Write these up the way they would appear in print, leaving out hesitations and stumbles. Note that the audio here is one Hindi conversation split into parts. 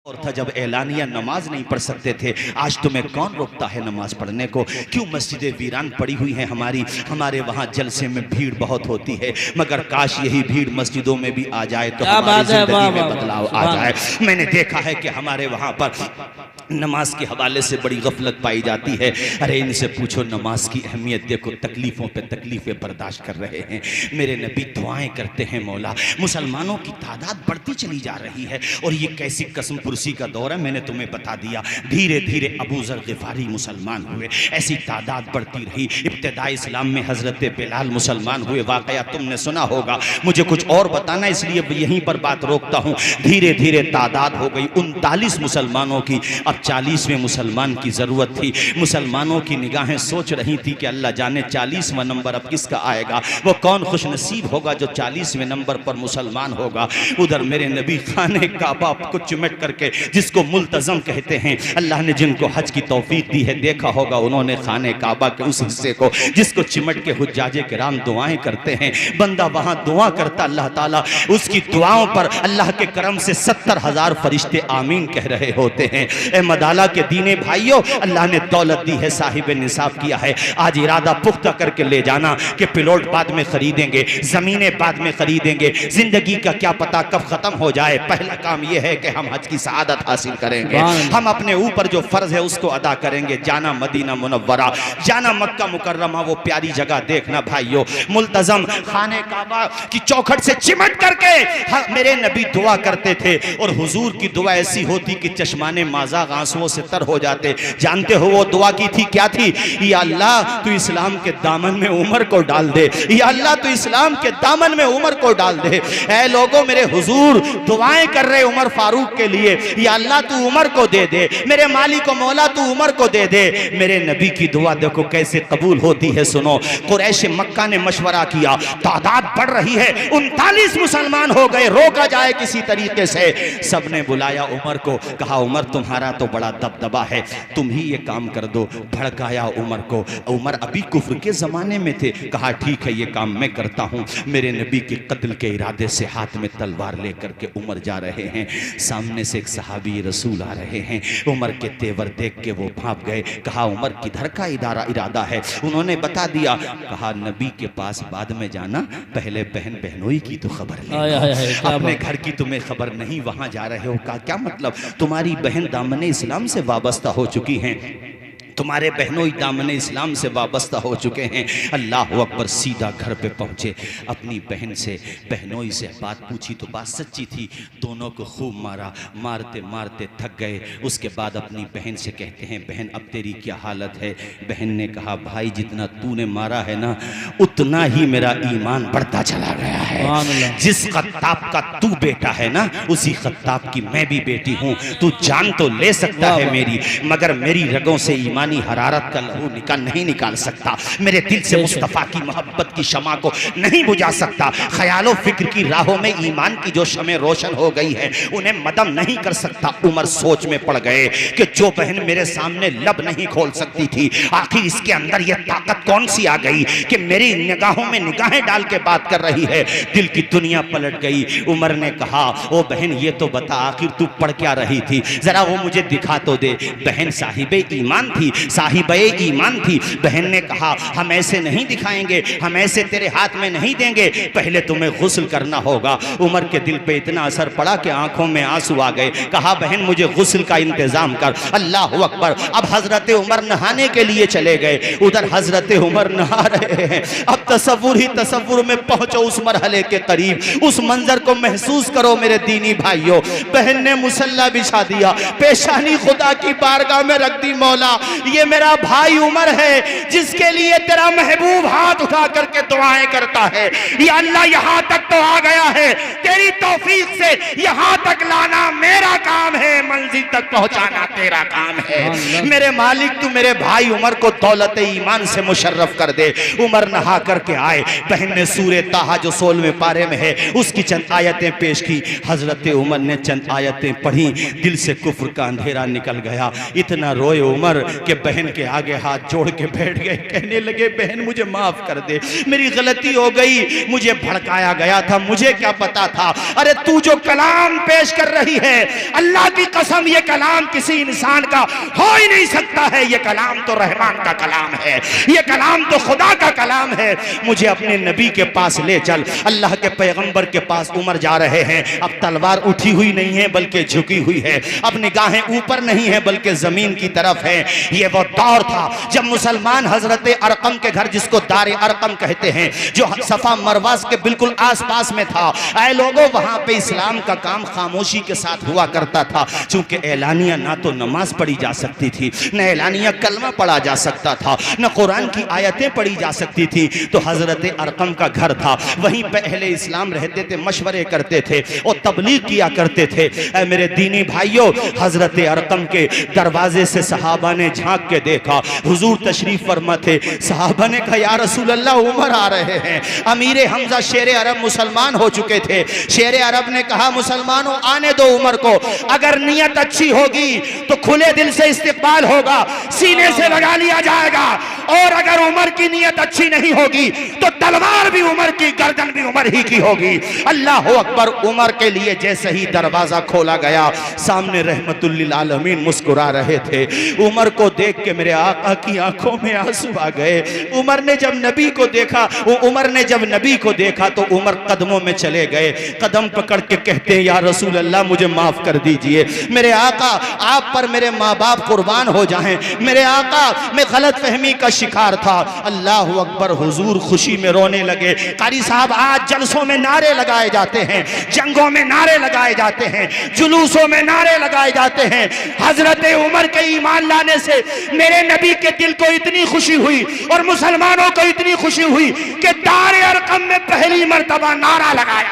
और था जब एलानिया नमाज नहीं पढ़ सकते थे। आज तुम्हें कौन रोकता है नमाज पढ़ने को? क्यों मस्जिदें वीरान पड़ी हुई हैं हमारे वहाँ जलसे में भीड़ बहुत होती है, मगर काश यही भीड़ मस्जिदों में भी आ जाए तो हमारी जिंदगी में बदलाव आ जाए। मैंने देखा है कि हमारे वहाँ पर नमाज के हवाले से बड़ी गफलत पाई जाती है। अरे इनसे पूछो नमाज की अहमियत, देखो तकलीफ़ों पे तकलीफ़ें बर्दाश्त कर रहे हैं। मेरे नबी दुआएं करते हैं, मौला मुसलमानों की तादाद बढ़ती चली जा रही है और ये कैसी कसम पुरसी का दौर है। मैंने तुम्हें बता दिया, धीरे धीरे अबू ज़र ग़िफ़ारी मुसलमान हुए, ऐसी तादाद बढ़ती रही। इब्तिदा इस्लाम में हज़रत बिलाल मुसलमान हुए, वाक़या तुमने सुना होगा। मुझे कुछ और बताना इसलिए यहीं पर बात रोकता हूँ। धीरे धीरे तादाद हो गई 39 मुसलमानों की, 40वें मुसलमान की ज़रूरत थी। मुसलमानों की निगाहें सोच रही थी कि अल्लाह जाने 40वां नंबर अब किसका आएगा, वो कौन खुशनसीब होगा जो 40वें नंबर पर मुसलमान होगा। उधर मेरे नबी खाने काबा को चिमट करके, जिसको मुल्तज़म कहते हैं, अल्लाह ने जिनको हज की तौफीक दी है देखा होगा उन्होंने खाने काबा के उस हिस्से को जिसको चिमट के हुज्जाजे किराम दुआएं करते हैं। बंदा वहाँ दुआ करता, अल्लाह ताला उसकी दुआओं पर अल्लाह के करम से 70,000 फरिश्ते आमीन कह रहे होते हैं। मदाला के दीने भाइयों, अल्लाह ने दौलत दी है, साहिब निसाब किया है। आज इरादा पुख्ता करके ले जाना कि प्लॉट बाद में खरीदेंगे, जमीनें बाद में खरीदेंगे, जिंदगी का क्या पता कब खत्म हो जाए। पहला काम यह है कि हम हज की सआदत हासिल करेंगे, हम अपने ऊपर जो फर्ज है उसको अदा करेंगे। जाना मदीना मुनव्वरा, जाना मक्का मुकर्रमा, वो प्यारी जगह देखना भाइयों। मुल्तज़म खाने काबा की चौखट से चिमट करके मेरे नबी दुआ करते थे और हुजूर की दुआ ऐसी होती कि चश्माने माजा आंसुओं से तर हो जाते। जानते हो वो दुआ की थी क्या थी? या अल्लाह तू इस्लाम के दामन में उमर को डाल दे, या अल्लाह तू इस्लाम के दामन में उमर को डाल दे। ऐ लोगों, मेरे हुजूर दुआएं कर रहे उमर फारूक के लिए, या अल्लाह तू उमर को दे दे, मेरे मालिक मौला तू उमर को दे दे। मेरे नबी की दुआ देखो कैसे कबूल होती है। सुनो, कुरैश मक्का ने मशवरा किया, तादाद बढ़ रही है, 39 मुसलमान हो गए, रोका जाए किसी तरीके से। सबने बुलाया उमर को, कहा उमर तुम्हारा तो बड़ा दबदबा है, तुम ही ये काम कर दो। भड़काया उमर को, उमर अभी कुफ्र के जमाने में थे। कहा ठीक है ये काम मैं करता हूँ। मेरे नबी के कत्ल के इरादे से हाथ में तलवार लेकर के उमर जा रहे हैं। सामने से एक सहाबी रसूल आ रहे हैं। उमर के तेवर देख के वो भाग गए। कहा उमर किधर का इरादा है? उन्होंने बता दिया। कहा नबी के पास बाद में जाना, पहले बहन बहनोई की तो खबर ले, अपने घर की तुम्हें खबर नहीं, वहां जा रहे हो। का क्या मतलब? तुम्हारी बहन दामने इस्लाम से वाबस्ता हो चुकी हैं, तुम्हारे बहनों दामन इस्लाम से वाबस्ता हो चुके हैं। अल्लाह अकबर। सीधा घर पे पहुँचे, अपनी बहन से बहनोई से बात पूछी तो बात सच्ची थी। दोनों को खूब मारा, मारते मारते थक गए। उसके बाद अपनी बहन से कहते हैं बहन अब तेरी क्या हालत है? बहन ने कहा भाई जितना तूने मारा है ना उतना ही मेरा ईमान बढ़ता चला गया है। जिस खत्ताब का तू बेटा है ना उसी खत्ताब की मैं भी बेटी हूँ। तू जान तो ले सकता है मेरी, मगर मेरी रगों से ईमान हरारत का लहू नहीं निकाल सकता। मेरे दिल से मुस्तफा की मोहब्बत की शमा को नहीं बुझा सकता। ख्यालो फिक्र की राहों में ईमान की जो शमें रोशन हो गई है उन्हें मदम नहीं कर सकता। उमर सोच में पड़ गए कि जो बहन मेरे सामने लब नहीं खोल सकती थी, आखिर इसके अंदर यह ताकत कौन सी आ गई कि मेरी निगाहों में निगाहें डाल के बात कर रही है। दिल की दुनिया पलट गई। उमर ने कहा ओ बहन ये तो बता आखिर तू पढ़ क्या रही थी, जरा वो मुझे दिखा तो दे। बहन साहिबे ईमान थी, साहिबे ईमान थी। बहन ने कहा हम ऐसे नहीं दिखाएंगे, हम ऐसे तेरे हाथ में नहीं देंगे, पहले तुम्हें गुस्ल करना होगा। उमर के दिल पे इतना असर पड़ा कि आंखों में आंसू आ गए। कहा बहन मुझे गुस्ल का इंतजाम कर। अल्लाह अकबर। अब हजरत उमर नहाने के लिए चले गए। उधर हजरत उमर नहा रहे हैं। अब तसव्वुर ही तसव्वुर में पहुंचो उस मरहले के करीब, उस मंजर को महसूस करो मेरे दीनी भाइयों। बहन ने मुसल्ला बिछा दिया, पेशानी खुदा की बारगाह में रख दी। मौला ये मेरा भाई उमर है जिसके लिए तेरा महबूब हाथ उठा करके दुआएं करता है। या अल्लाह यहाँ तक तो आ गया है, तेरी तौफीक से यहाँ तक लाना मेरा काम है, मंजिल तक पहुँचाना तेरा काम है। मेरे मालिक तू मेरे भाई उमर को दौलत ईमान से मुशर्रफ कर दे। उमर नहा करके आए। बहन ने सूरे ताहा जो 16वें पारे में है उसकी चंद आयतें पेश की। हजरत उमर ने चंद आयतें पढ़ी, दिल से कुफ्र का अंधेरा निकल गया। इतना रोए उमर के बहन के आगे हाथ जोड़ के बैठ गए। कहने लगे बहन मुझे माफ कर दे, मेरी गलती हो गई, मुझे भड़काया गया था, मुझे क्या पता था। अरे तू जो कलाम पेश कर रही है अल्लाह की कसम कसम ये कलाम किसी इंसान का हो ही नहीं सकता है, ये कलाम तो रहमान का कलाम है, ये कलाम तो खुदा का कलाम है। मुझे अपने नबी के पास ले चल। अल्लाह के पैगंबर के पास उमर जा रहे हैं। अब तलवार उठी हुई नहीं है बल्कि झुकी हुई है, अब निगाहें ऊपर नहीं है बल्कि जमीन की तरफ है। ये वो दौर था जब मुसलमान हजरत अरकम के घर, जिसको दार अरकम कहते हैं, जो सफा मरवा के बिल्कुल आसपास में था, ऐ लोगों वहां पे इस्लाम का काम खामोशी के साथ हुआ करता था। चूंकि एलानिया ना तो नमाज पढ़ी जा सकती थी, न एलानिया कलमा पढ़ा जा सकता था, न कुरान की आयतें पढ़ी जा सकती थी। तो हजरत अरकम का घर था, वहीं पे अहले इस्लाम रहते थे, मशवरे करते थे और तबलीग किया करते थे। ऐ मेरे दीनी भाइयों, हजरत अरकम के दरवाजे से सहाबा ने झांक के देखा, हुजूर तशरीफ फरमा थे। सहाबा ने कहा या रसूल अल्लाह उमर आ रहे हैं। अमीर हमजा शेर अरब मुसलमान हो चुके थे। शेर अरब ने कहा मुसलमानों आने दो उमर को, अगर नियत अच्छी होगी तो खुले दिल से इस्तिकबाल होगा, सीने से लगा लिया जाएगा, और अगर उमर की नियत अच्छी नहीं होगी तो तलवार भी उमर की, गर्दन भी उमर ही की होगी। अल्लाह अकबर। उमर के लिए जैसे ही दरवाजा खोला गया, सामने रहमतुल लिल आलमीन मुस्कुरा रहे थे। उमर को देख के मेरे आका की आंखों में आंसू आ गए। उमर ने जब नबी को देखा तो उमर कदमों में चले गए, कदम पकड़ के कहते हैं या रसूल अल्लाह मुझे माफ कर दीजिए, मेरे आका आप पर मेरे माँ बाप कुर्बान हो जाएं, मेरे आका मैं गलत फहमी का शिकार था। अल्लाह अकबर। हुजूर खुशी में रोने लगे। कारी साहब आज जलसों में नारे लगाए जाते हैं, जंगों में नारे लगाए जाते हैं, जुलूसों में नारे लगाए जाते हैं। हजरत उमर के ईमान लाने से मेरे नबी के दिल को इतनी खुशी हुई और मुसलमानों को इतनी खुशी हुई कि दार अरकम में पहली मर्तबा नारा लगाया,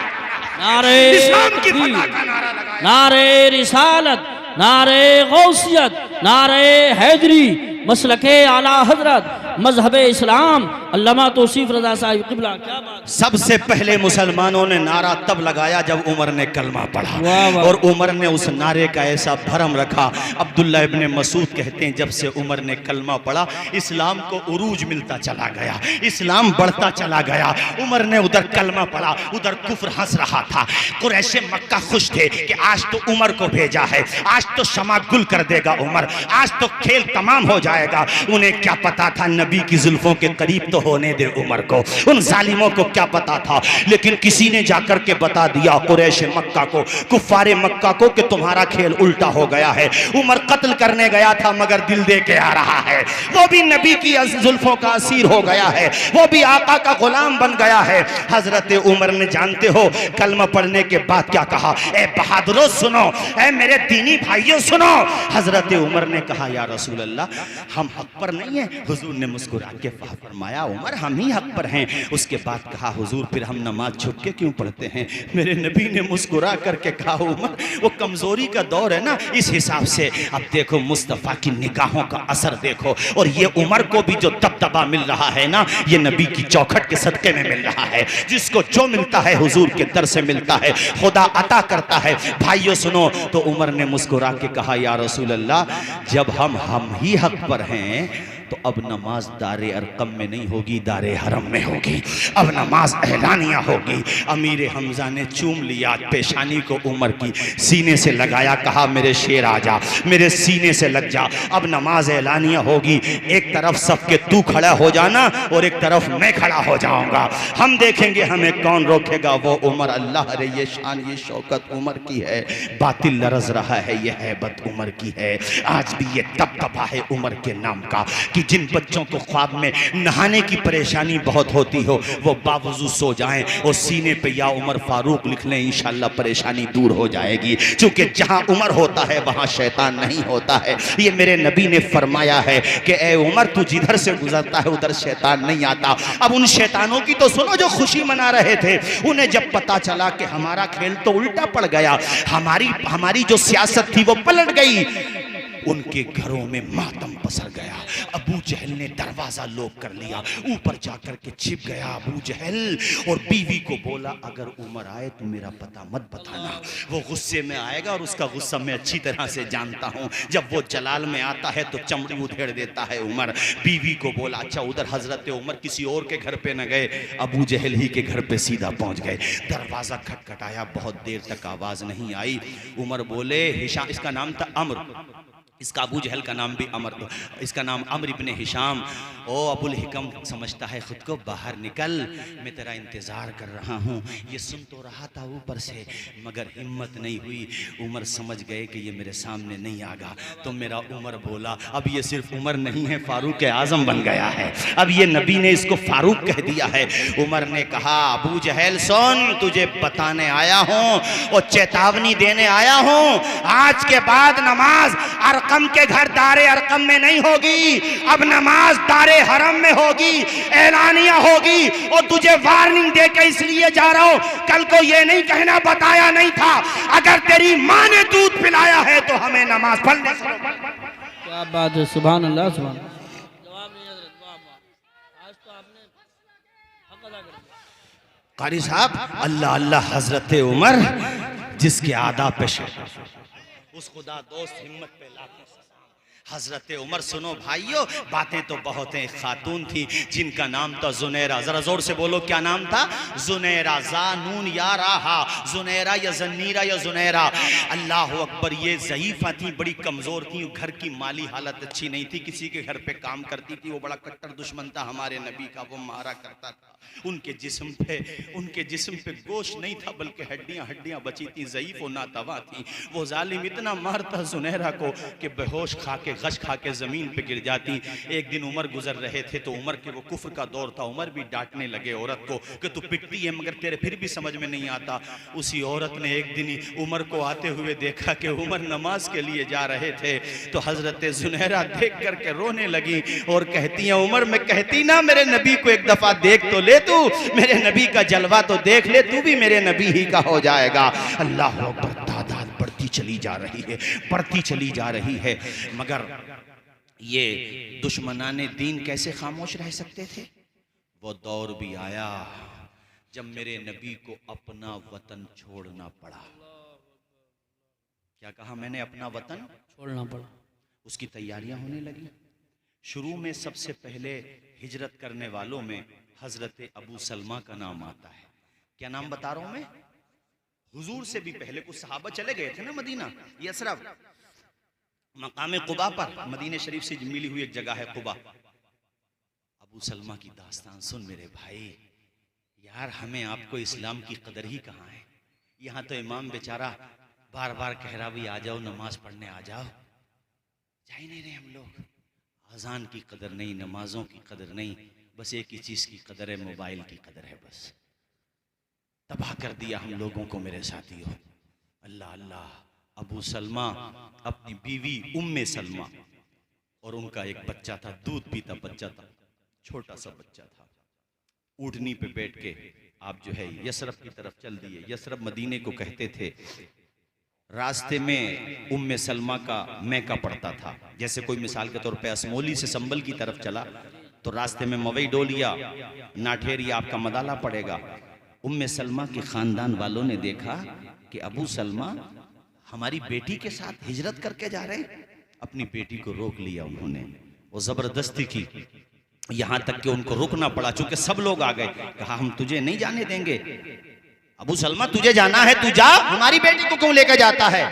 नारे इस्लाम की फतह का नारा लगाया, नारे रिसालत, नारे गौसियत, नारे हैदरी, मसलके आला हजरत, मजहब इस्लाम, अल्लामा तौसीफ रज़ा साहिब क़िबला। क्या बात। सबसे पहले मुसलमानों ने नारा तब लगाया जब उमर ने कलमा पढ़ा। वाह वाह। और उमर ने उस नारे का ऐसा भरम रखा। अब्दुल्ला इब्ने मसूद कहते हैं जब से उमर ने कलमा पढ़ा इस्लाम को उरूज मिलता चला गया, इस्लाम बढ़ता चला गया। उमर ने उधर कलमा पढ़ा, उधर कुफ्र हंस रहा था। कुरैश मक्का खुश थे कि आज तो उमर को भेजा है, आज तो शमा गुल कर देगा उमर, आज तो खेल तमाम हो जाएगा। उन्हें क्या पता था नबी की जुल्फों के करीब तो होने दे उमर को, उन जालिमों को क्या पता था। लेकिन किसी ने जाकर के बता दिया कुरैश मक्का को, कुफारे मक्का को, कि तुम्हारा खेल उल्टा हो गया है। उमर कत्ल करने गया था मगर दिल दे के आ रहा है, वो भी नबी की जुल्फों का असीर हो गया है, वो भी आका का गुलाम बन गया है। हजरत उमर ने जानते हो कलमा पढ़ने के बाद क्या कहा, ए बहादुरों सुनो, ए मेरे दीनी भाइयों सुनो। हजरत उमर ने कहा या रसूल अल्लाह हम हक पर नहीं है। हुजूर ने मुस्कुरा के फरमाया उमर हम ही हक पर हैं। उसके बाद कहा हुजूर फिर हम नमाज छुप के क्यों पढ़ते हैं। मेरे नबी ने मुस्कुरा करके कहा उमर वो कमजोरी का दौर है ना, इस हिसाब से। अब देखो मुस्तफ़ा की निगाहों का असर देखो, और ये उमर को भी जो दबदबा मिल रहा है ना, ये नबी की चौखट के सदके में मिल रहा है। जिसको जो मिलता है हुजूर के दर से मिलता है, खुदा अता करता है। भाइयों सुनो, तो उमर ने मुस्कुरा के कहा या रसूल अल्लाह जब हम ही हक पर हैं तो अब नमाज दारे अरकम में नहीं होगी, दारे हरम में होगी। अब नमाज एलानिया होगी। अमीर हमजा ने चूम लिया पेशानी को उमर की, सीने से लगाया, कहा मेरे शेर आ जा, मेरे सीने से लग जा। अब नमाज एलानिया होगी। एक तरफ सबके तू खड़ा हो जाना और एक तरफ मैं खड़ा हो जाऊंगा। हम देखेंगे हमें कौन रोकेगा। वो उमर, अल्लाह रे ये शान ये शौकत उमर की है, बातिल लरज रहा है ये हैबत उमर की है। आज भी ये दबदबा है उमर के नाम का कि जिन बच्चों को ख्वाब में नहाने की परेशानी बहुत होती हो वो बावजूद सो जाएं और सीने पे या उमर फारूक लिख लें, इंशाल्लाह परेशानी दूर हो जाएगी। क्योंकि जहां उमर होता है वहां शैतान नहीं होता है। ये मेरे नबी ने फरमाया है कि ए उमर तू जिधर से गुजरता है उधर शैतान नहीं आता। अब उन शैतानों की तो सुनो जो खुशी मना रहे थे, उन्हें जब पता चला कि हमारा खेल तो उल्टा पड़ गया, हमारी जो सियासत थी वो पलट गई, उनके घरों में मातम पसर गया। अबू जहल ने दरवाजा लॉक कर लिया, ऊपर जाकर के छिप गया अबू जहल और बीवी को बोला अगर उमर आए तो मेरा पता मत बताना, वो गुस्से में आएगा और उसका गुस्सा मैं अच्छी तरह से जानता हूँ, जब वो जलाल में आता है तो चमड़ी उधेड़ देता है उमर। बीवी को बोला अच्छा उधर हजरत उमर किसी और के घर पे न गए, अबू जहल ही के घर पे सीधा पहुंच गए। दरवाजा खटखटाया, बहुत देर तक आवाज नहीं आई। उमर बोले हिशाम, इसका नाम था अम्र, इसका अबू जहल का नाम भी अमर, इसका नाम अम्र इब्ने हिशाम। ओ अबुल हिकम समझता है खुद को, बाहर निकल, मैं तेरा इंतज़ार कर रहा हूँ। ये सुन तो रहा था ऊपर से मगर हिम्मत नहीं हुई। उमर समझ गए कि ये मेरे सामने नहीं आगा, तो मेरा उमर बोला अब ये सिर्फ उमर नहीं है, फारूक आज़म बन गया है, अब ये नबी ने इसको फारूक कह दिया है। उमर ने कहा अबू जहल सुन, तुझे बताने आया हूँ और चेतावनी देने आया हूँ, आज के बाद नमाज अरकम के घर दारे अरकम में नहीं होगी, अब नमाज दारे हरम में होगी, ऐलानिया होगी। और तुझे वार्निंग दे के इसलिए जा रहा हूं, कल को ये नहीं कहना बताया नहीं था, अगर तेरी माँ ने दूध पिलाया है तो हमें नमाज पढ़ने। क्या बात है, सुभान अल्लाह सुभान। जवाब नहीं हजरत, वाह वाह, आज तो आपने हक अदा कर दिया। कारी साहब अल्लाह अल्लाह हजरत उमर जिसके आदाब पे उस खुदा दोस्त हिम्मत पे लाखों हजरत उमर। सुनो भाइयों, बातें तो बहुत हैं। खातून थी जिनका नाम था जुनैरा, जरा जोर से बोलो क्या नाम था? जुनैरा, जानून या राहा, जुनैरा या जन्नीरा या जुनैरा। अल्लाह अकबर, ये ज़ईफ़ा थी, बड़ी कमज़ोर थी, घर की माली हालत अच्छी नहीं थी, किसी के घर पे काम करती थी, वो बड़ा कट्टर दुश्मन था हमारे नबी का, वो मारा करता था। उनके जिस्म पे गोश्त नहीं था बल्कि हड्डियां बची थी, ज़ईफ़ और नातवा थी। वो जालिम इतना मारता जुनैरा को कि बेहोश खा के गश खा के ज़मीन पे गिर जाती। एक दिन उमर गुजर रहे थे तो उमर के वो कुफ्र का दौर था, उमर भी डांटने लगे औरत को कि तू पिटती है मगर तेरे फिर भी समझ में नहीं आता। उसी औरत ने एक दिन उमर को आते हुए देखा कि उमर नमाज के लिए जा रहे थे, तो हजरत जुनैरा देख करके रोने लगी और कहती है उमर, मैं कहती ना मेरे नबी को एक दफा देख तो ले, तू मेरे नबी का जलवा तो देख ले, तू भी मेरे नबी ही का हो जाएगा। अल्लाह अकबर, तादाद बढ़ती चली जा रही है, बढ़ती चली जा रही है। मगर ये दुश्मनाने दीन कैसे खामोश रह सकते थे? वो दौर भी आया जब मेरे नबी को अपना वतन छोड़ना पड़ा। क्या कहा मैंने? अपना वतन छोड़ना पड़ा। उसकी तैयारियां होने लगी। शुरू में सबसे पहले हिजरत करने वालों में हजरत अबू सलमा का नाम आता है। क्या नाम बता रहा हूं मैं? हुजूर से भी पहले कुछ सहाबा चले गए थे ना मदीना, यसरफ, मकाम कुबा पर, मदीने शरीफ से मिली हुई एक जगह है कुबा। अबू सलमा की दास्तान सुन मेरे भाई, यार हमें आपको इस्लाम की कदर ही कहाँ है। यहाँ तो इमाम बेचारा बार बार कह रहा भी आ जाओ नमाज पढ़ने आ जाओ, जा ही नहीं रहे हम लोग। अजान की कदर नहीं, नमाजों की कदर नहीं, बस एक ही चीज की कदर है, मोबाइल की कदर है। बस तबाह कर दिया हम लोगों को मेरे साथियों। अल्लाह अल्लाह। अबू सलमा अपनी बीवी उम्मे सलमा और उनका एक बच्चा था, दूध पीता बच्चा था, छोटा सा बच्चा था। ऊँटनी पे बैठ के आप जो है यसरफ की तरफ चल दिए। यसरफ मदीने को कहते थे। रास्ते में उम्मे सलमा का मैका पड़ता था। जैसे कोई मिसाल के तौर पे असमोली से संबल की तरफ चला तो रास्ते में मवई डोलिया, नाठेरिया आपका मदाला पड़ेगा। उम्मे सलमा के खानदान वालों ने देखा कि अबू सलमा हमारी बेटी के साथ हिजरत करके जा रहे हैं। अपनी बेटी को रोक लिया उन्होंने, वो जबरदस्ती की, यहां तक कि उनको रुकना पड़ा। चूंकि सब लोग आ गए, कहा हम तुझे नहीं जाने देंगे। अबू सलमा तुझे जाना है तू जा, हमारी बेटी को क्यों लेकर जाता है?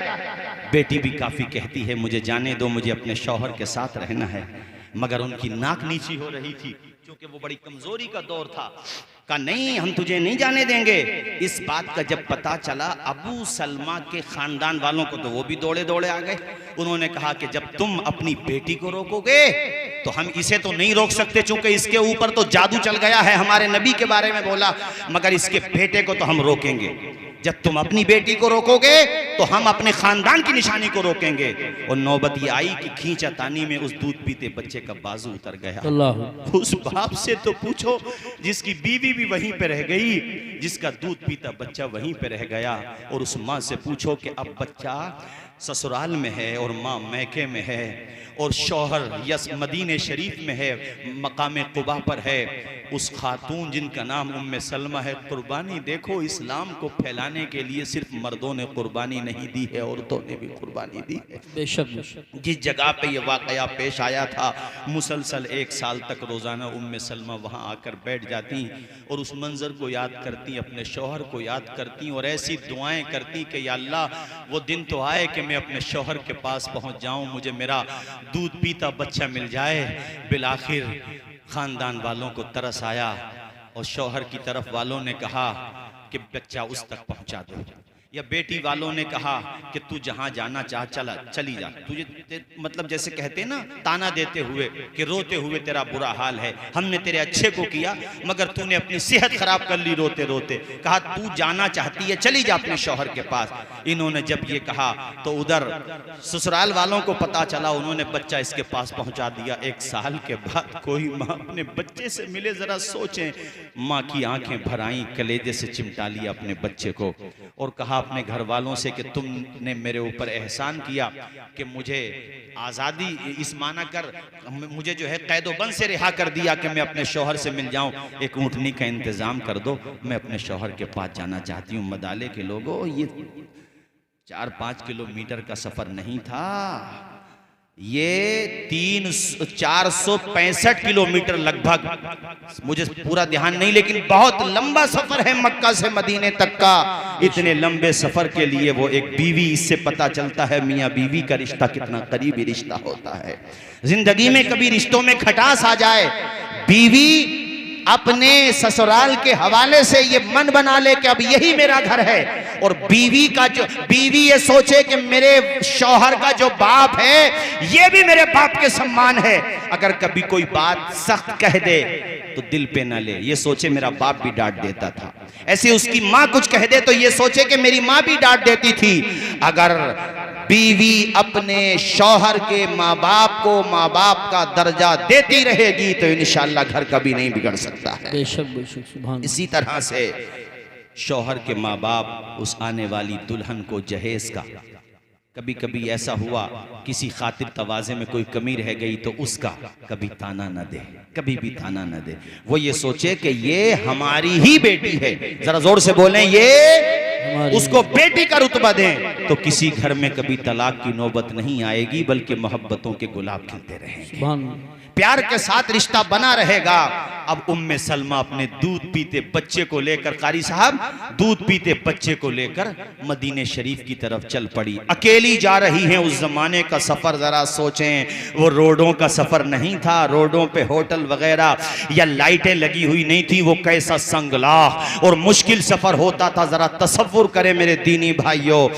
बेटी भी काफी कहती है मुझे जाने दो, मुझे अपने शौहर के साथ रहना है। मगर उनकी नाक नीची हो रही थी क्योंकि वो बड़ी कमजोरी का दौर था। कहा नहीं हम तुझे नहीं जाने देंगे। इस बात का जब पता चला अबू सलमा के खानदान वालों को तो वो भी दौड़े दौड़े आ गए। उन्होंने कहा कि जब तुम अपनी बेटी को रोकोगे तो हम इसे तो नहीं रोक सकते, चूंकि इसके ऊपर तो जादू चल गया है, हमारे नबी के बारे में बोला, मगर इसके बेटे को तो हम रोकेंगे। जब तुम अपनी बेटी को रोकोगे तो हम अपने खानदान की निशानी को रोकेंगे। और नौबत ये आई कि खींचातानी में उस दूध पीते बच्चे का बाजू उतर गया। उस बाप से तो पूछो जिसकी बीवी भी वहीं पे रह गई, जिसका दूध पीता बच्चा वहीं पे रह गया। और उस माँ से पूछो कि अब बच्चा ससुराल में है और माँ मैके में है और शौहर यस मदीने शरीफ में है, मकाम कुबा पर है। उस खातून जिनका नाम उम्मे सलमा है, कुर्बानी देखो, इस्लाम को फैलाने के लिए सिर्फ मर्दों ने कुर्बानी नहीं दी है, औरतों ने भी कुर्बानी दी है। बेशक जिस जगह पे ये वाकया पेश आया था, मुसलसल 1 साल तक रोज़ाना उम्मे सलमा वहाँ आकर बैठ जाती और उस मंज़र को याद करती, अपने शौहर को याद करती और ऐसी दुआएं करती कि या अल्लाह वो दिन तो आए कि मैं अपने शौहर के पास पहुँच जाऊँ, मुझे मेरा दूध पीता बच्चा मिल जाए। बिलाखिर ख़ानदान वालों को तरस आया और शौहर की तरफ वालों ने कहा कि बच्चा उस तक पहुँचा दो, या बेटी वालों ने कहा कि तू जहां जाना चाह चली जा, तुझे मतलब जैसे कहते ना ताना देते हुए कि रोते हुए तेरा बुरा हाल है, हमने तेरे अच्छे को किया मगर तूने अपनी सेहत खराब कर ली रोते रोते, कहा तू जाना चाहती है चली जा अपने शौहर के पास। इन्होंने जब ये कहा तो उधर ससुराल वालों को पता चला, उन्होंने बच्चा इसके पास पहुंचा दिया। 1 साल के बाद कोई माँ अपने बच्चे से मिले, जरा सोचें, माँ की आंखें भर आईं, कलेजे से चिमटा लिया अपने बच्चे को और कहा अपने घर वालों से कि तुमने मेरे ऊपर एहसान किया कि मुझे आज़ादी इस माना कर, मुझे जो है कैदोबंद से रिहा कर दिया कि मैं अपने शौहर से मिल जाऊं, एक ऊँटनी का इंतज़ाम कर दो, मैं अपने शौहर के पास जाना चाहती हूँ। मदाले के लोगों, ये 4-5 किलोमीटर का सफ़र नहीं था, ये 465 किलोमीटर लगभग, मुझे पूरा ध्यान नहीं लेकिन बहुत लंबा सफर है मक्का से मदीने तक का। इतने लंबे सफर के लिए वो एक बीवी, इससे पता चलता है मियाँ बीवी का रिश्ता कितना करीबी रिश्ता होता है। जिंदगी में कभी रिश्तों में खटास आ जाए, बीवी अपने ससुराल के हवाले से ये मन बना ले कि अब यही मेरा घर है, और बीवी ये सोचे कि मेरे शौहर का जो बाप है ये भी मेरे बाप के सम्मान है। अगर कभी कोई बात सख्त कह दे तो दिल पे ना ले, ये सोचे मेरा बाप भी डांट देता था। ऐसे उसकी माँ कुछ कह दे तो ये सोचे कि मेरी माँ भी डांट देती थी। अगर बीवी अपने शौहर के माँ बाप को माँ बाप का दर्जा देती रहेगी तो इंशाअल्लाह घर कभी नहीं बिगड़ सकता है। बेशक बेशक, सुभान। इसी तरह से शौहर के माँ बाप उस आने वाली दुल्हन को जहेज का, कभी कभी ऐसा हुआ किसी खातिर तवाज़े में कोई कमी रह गई तो उसका कभी ताना न दे, कभी भी ताना न दे। वो ये सोचे कि ये हमारी ही बेटी है, जरा जोर से बोलें, ये उसको बेटी का रुतबा दें, तो किसी घर में कभी तलाक की नौबत नहीं आएगी, बल्कि मोहब्बतों के गुलाब खिलते रहेंगे, प्यार के साथ रिश्ता बना रहेगा। अब उम्मे सलमा अपने दूध पीते बच्चे को लेकर, कारी साहब, दूध पीते बच्चे को लेकर मदीने शरीफ की तरफ चल पड़ी। अकेली जा रही हैं। उस जमाने का सफर जरा सोचें, वो रोडों का सफर नहीं था, रोडों पे होटल वगैरह या लाइटें लगी हुई नहीं थी। वो कैसा संगलाह और मुश्किल सफर होता था, जरा तसव्वुर करें मेरे दीनी भाइयों।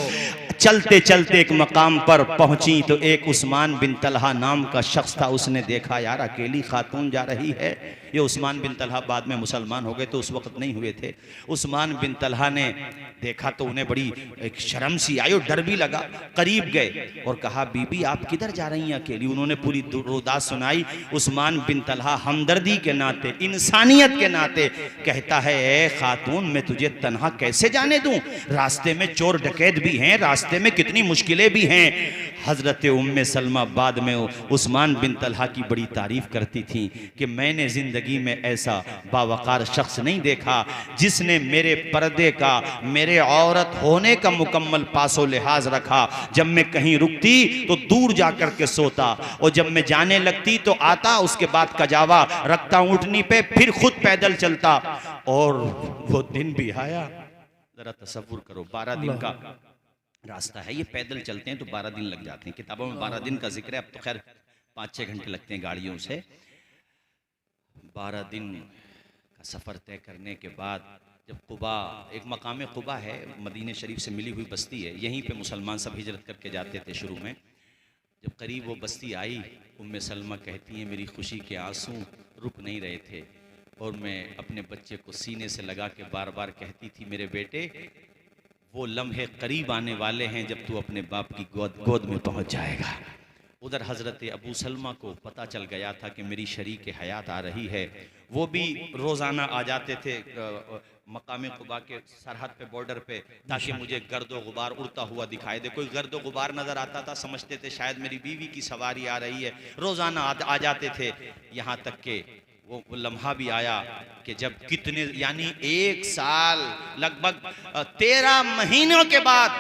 चलते चलते एक मकाम पर पहुंची तो एक उस्मान बिन तलहा नाम का शख्स था। उसने देखा यार अकेली खातून जा रही है। ये उस्मान बिन तलहा बाद में मुसलमान हो गए तो उस वक्त नहीं हुए थे। उस्मान बिन तलहा ने देखा तो उन्हें बड़ी एक शर्म सी आई और डर भी लगा। करीब गए और कहा, बीबी आप किधर जा रही हैं अकेली? उन्होंने पूरी रोदास सुनाई। उस्मान बिन तलहा हमदर्दी के नाते, इंसानियत के नाते कहता है, ए खातून मैं तुझे तन्हा कैसे जाने दूं? रास्ते में चोर डकैत भी हैं, रास्ते में कितनी मुश्किलें भी हैं। हजरत उम्मे सलमा बाद में उस्मान बिन तलहा की बड़ी तारीफ करती थी कि मैंने जिंदगी में ऐसा बावकार शख्स नहीं देखा जिसने मेरे पर्दे का, मेरे औरत होने का मुकम्मल पासो लिहाज रखा। जब मैं कहीं रुकती तो दूर जाकर के सोता और जब मैं जाने लगती तो आता, उसके बाद कजावा रखता ऊँटनी पे, फिर खुद पैदल चलता। और वो दिन भी आया, जरा तसव्वुर करो, 12 दिन का रास्ता है, ये पैदल चलते हैं तो 12 दिन लग जाते हैं। किताबों में 12 दिन का जिक्र है, अब तो खैर 5-6 घंटे लगते हैं गाड़ियों से। 12 दिन का सफ़र तय करने के बाद जब कुबा, एक मकाम कुबा है, मदीने शरीफ से मिली हुई बस्ती है, यहीं पे मुसलमान सब हिजरत करके जाते थे शुरू में। जब करीब वो बस्ती आई, उम्मे सलमा कहती हैं मेरी खुशी के आंसू रुक नहीं रहे थे और मैं अपने बच्चे को सीने से लगा के बार बार कहती थी, मेरे बेटे वो लम्हे करीब आने वाले हैं जब तू अपने बाप की गोद में पहुंच जाएगा। उधर हज़रत अबू सलमा को पता चल गया था कि मेरी शरीक हयात आ रही है। वो भी रोज़ाना आ जाते थे मकाम क़ुबा के सरहद पे, बॉर्डर पे, ताकि मुझे गर्दो गुबार उड़ता हुआ दिखाई दे। कोई गर्दो गुबार नजर आता था, समझते थे शायद मेरी बीवी की सवारी आ रही है। रोजाना आ जाते थे। यहाँ तक के वो लम्हा भी आया कि जब कितने, यानी 1 साल लगभग 13 महीनों के बाद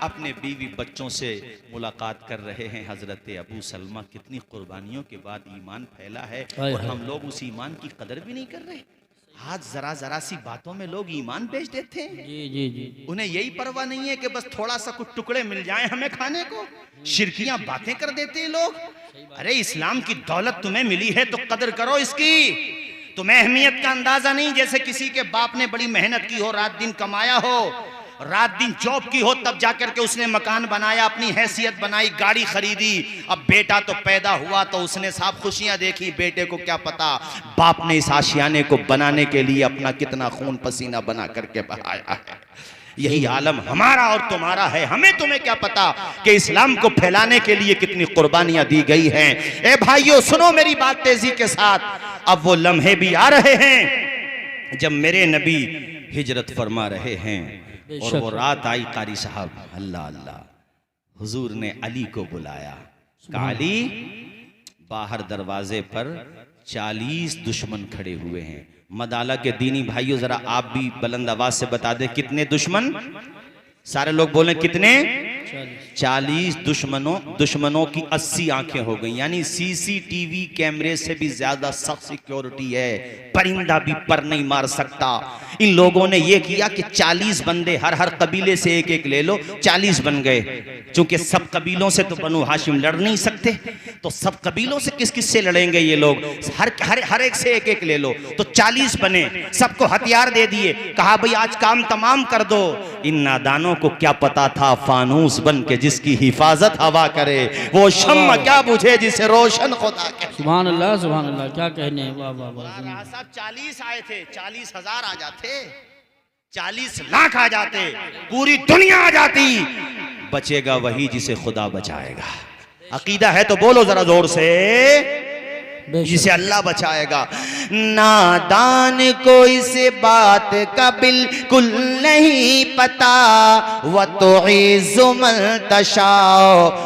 अपने बीवी बच्चों से मुलाकात कर रहे हैं हजरत अबू सलमा। कितनी कुर्बानियों के बाद ईमान फैला है और हम लोग उस ईमान की कदर भी नहीं कर रहे। आज जरा जरा सी बातों में लोग ईमान बेच देते हैं। जी जी जी। उन्हें यही परवाह नहीं है कि बस थोड़ा सा कुछ टुकड़े मिल जाएं हमें खाने को। शिरकियां बातें कर देते हैं लोग। अरे इस्लाम की दौलत तुम्हें मिली है तो कदर करो इसकी। तुम्हें अहमियत का अंदाजा नहीं, जैसे किसी के बाप ने बड़ी मेहनत की हो, रात दिन कमाया हो, रात दिन जॉब की हो, तब जाकर के उसने मकान बनाया, अपनी हैसियत बनाई, गाड़ी खरीदी। अब बेटा तो पैदा हुआ तो उसने साफ खुशियां देखी। बेटे को क्या पता बाप ने इस आशियाने को बनाने के लिए अपना कितना खून पसीना बना करके बहाया है। यही आलम हमारा और तुम्हारा है। हमें तुम्हें क्या पता कि इस्लाम को फैलाने के लिए कितनी कुर्बानियां दी गई हैं। ए भाइयों सुनो मेरी बात तेजी के साथ। अब वो लम्हे भी आ रहे हैं जब मेरे नबी हिजरत फरमा रहे हैं और वो रात आई। कारी साहब, अल्लाह अल्लाह, हुजूर ने अली को बुलाया। कहा अली, बाहर दरवाजे पर 40 दुश्मन खड़े हुए हैं। मदाला के दीनी भाइयों जरा आप भी बुलंद आवाज से बता दे कितने दुश्मन। सारे लोग बोले कितने? 40 दुश्मनों की 80 आंखें हो गई। यानी सीसीटीवी कैमरे से भी ज्यादा सख्त सिक्योरिटी है। परिंदा भी पर नहीं मार सकता। इन लोगों ने यह किया कि 40 बंदे हर कबीले से एक एक ले लो। 40 बन गए। चूंकि सब कबीलों से तो बनु हाशिम लड़ नहीं सकते, तो सब कबीलों से किस किस से लड़ेंगे ये लोग? हर एक से एक एक ले लो। तो 40 बने, सबको हथियार दे दिए। कहा भाई आज काम तमाम कर दो। इन नादानों को क्या पता था फानूस बन के जिसकी हिफाजत हवा करे, वो शम्मा क्या बुझे जिसे रोशन खुदा करे। सुभान अल्लाह, सुभान अल्लाह, क्या कहने। वाह वाह वाह। साहब 40 आए थे, 40,000 आ जाते, 40 लाख आ जाते, पूरी दुनिया आ जाती, बचेगा वही जिसे खुदा बचाएगा। अकीदा है तो बोलो जरा जोर से, जिसे अल्लाह बचाएगा। नादान को इस बात का बिल्कुल नहीं पता। व तो इज़्ज़ु मन तशा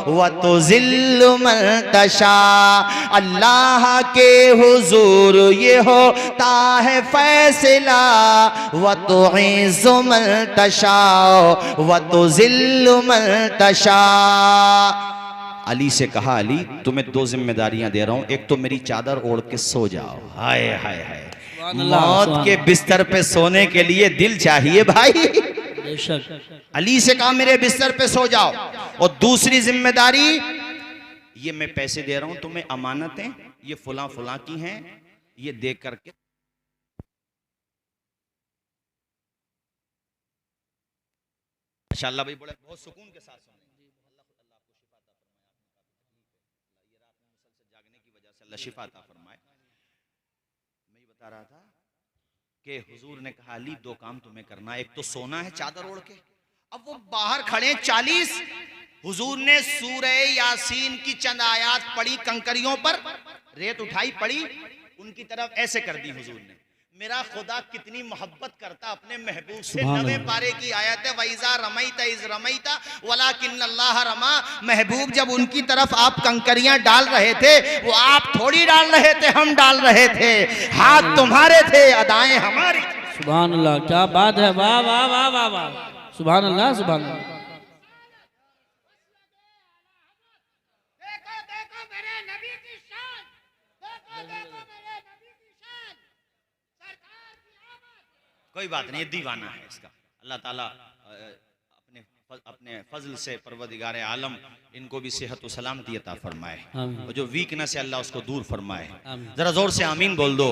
व तो ज़िल्लु मन तशा। अल्लाह के हुजूर ये होता है फैसला। व तो इज़्ज़ु मन तशा व तो ज़िल्लु मन तशा। अली से कहा अली तुम्हें 2 जिम्मेदारियां दे रहा हूं। एक तो मेरी चादर ओढ़ के सो जाओ। हाय हाय हाय, मौत के बिस्तर पे सोने के लिए दिल चाहिए भाई। अली से कहा मेरे बिस्तर पे सो जाओ। और दूसरी जिम्मेदारी, ये मैं पैसे दे रहा हूं तुम्हें, अमानतें, ये फुला फुला की हैं, ये दे करके माशाअल्लाह भाई बड़े बहुत सुकून के साथ सुने। अल्लाह शिफा अता फरमाए। मैं ये बता रहा था कि हुजूर ने कहा अली 2 काम तुम्हें करना है। एक तो सोना है चादर ओढ़ के। अब वो बाहर खड़े 40। हुजूर ने सूरह यासीन की चंद आयात पढ़ी, कंकरियों पर रेत उठाई पड़ी, उनकी तरफ ऐसे कर दी हुजूर ने। मेरा खुदा कितनी मोहब्बत करता अपने महबूब से। 9वें पारे की आयत है, वइज़ा रमैता इज़ रमैता वलाकिन्नल्लाह रमा। महबूब जब उनकी तरफ आप कंकरियां डाल रहे थे, वो आप थोड़ी डाल रहे थे, हम डाल रहे थे। हाथ तुम्हारे थे, अदाएं हमारी। सुभान अल्लाह, क्या बात है। वाह वाह वाह वाह वाह, सुभान अल्लाह, सुभान अल्लाह। कोई बात नहीं, ये दीवाना है इसका। अल्लाह ताला अपने फजल से परवरदिगार आलम इनको भी सेहत व सलामती अता फरमाए, और जो वीकनेस है अल्लाह उसको दूर फरमाए। जरा जोर से आमीन बोल दो।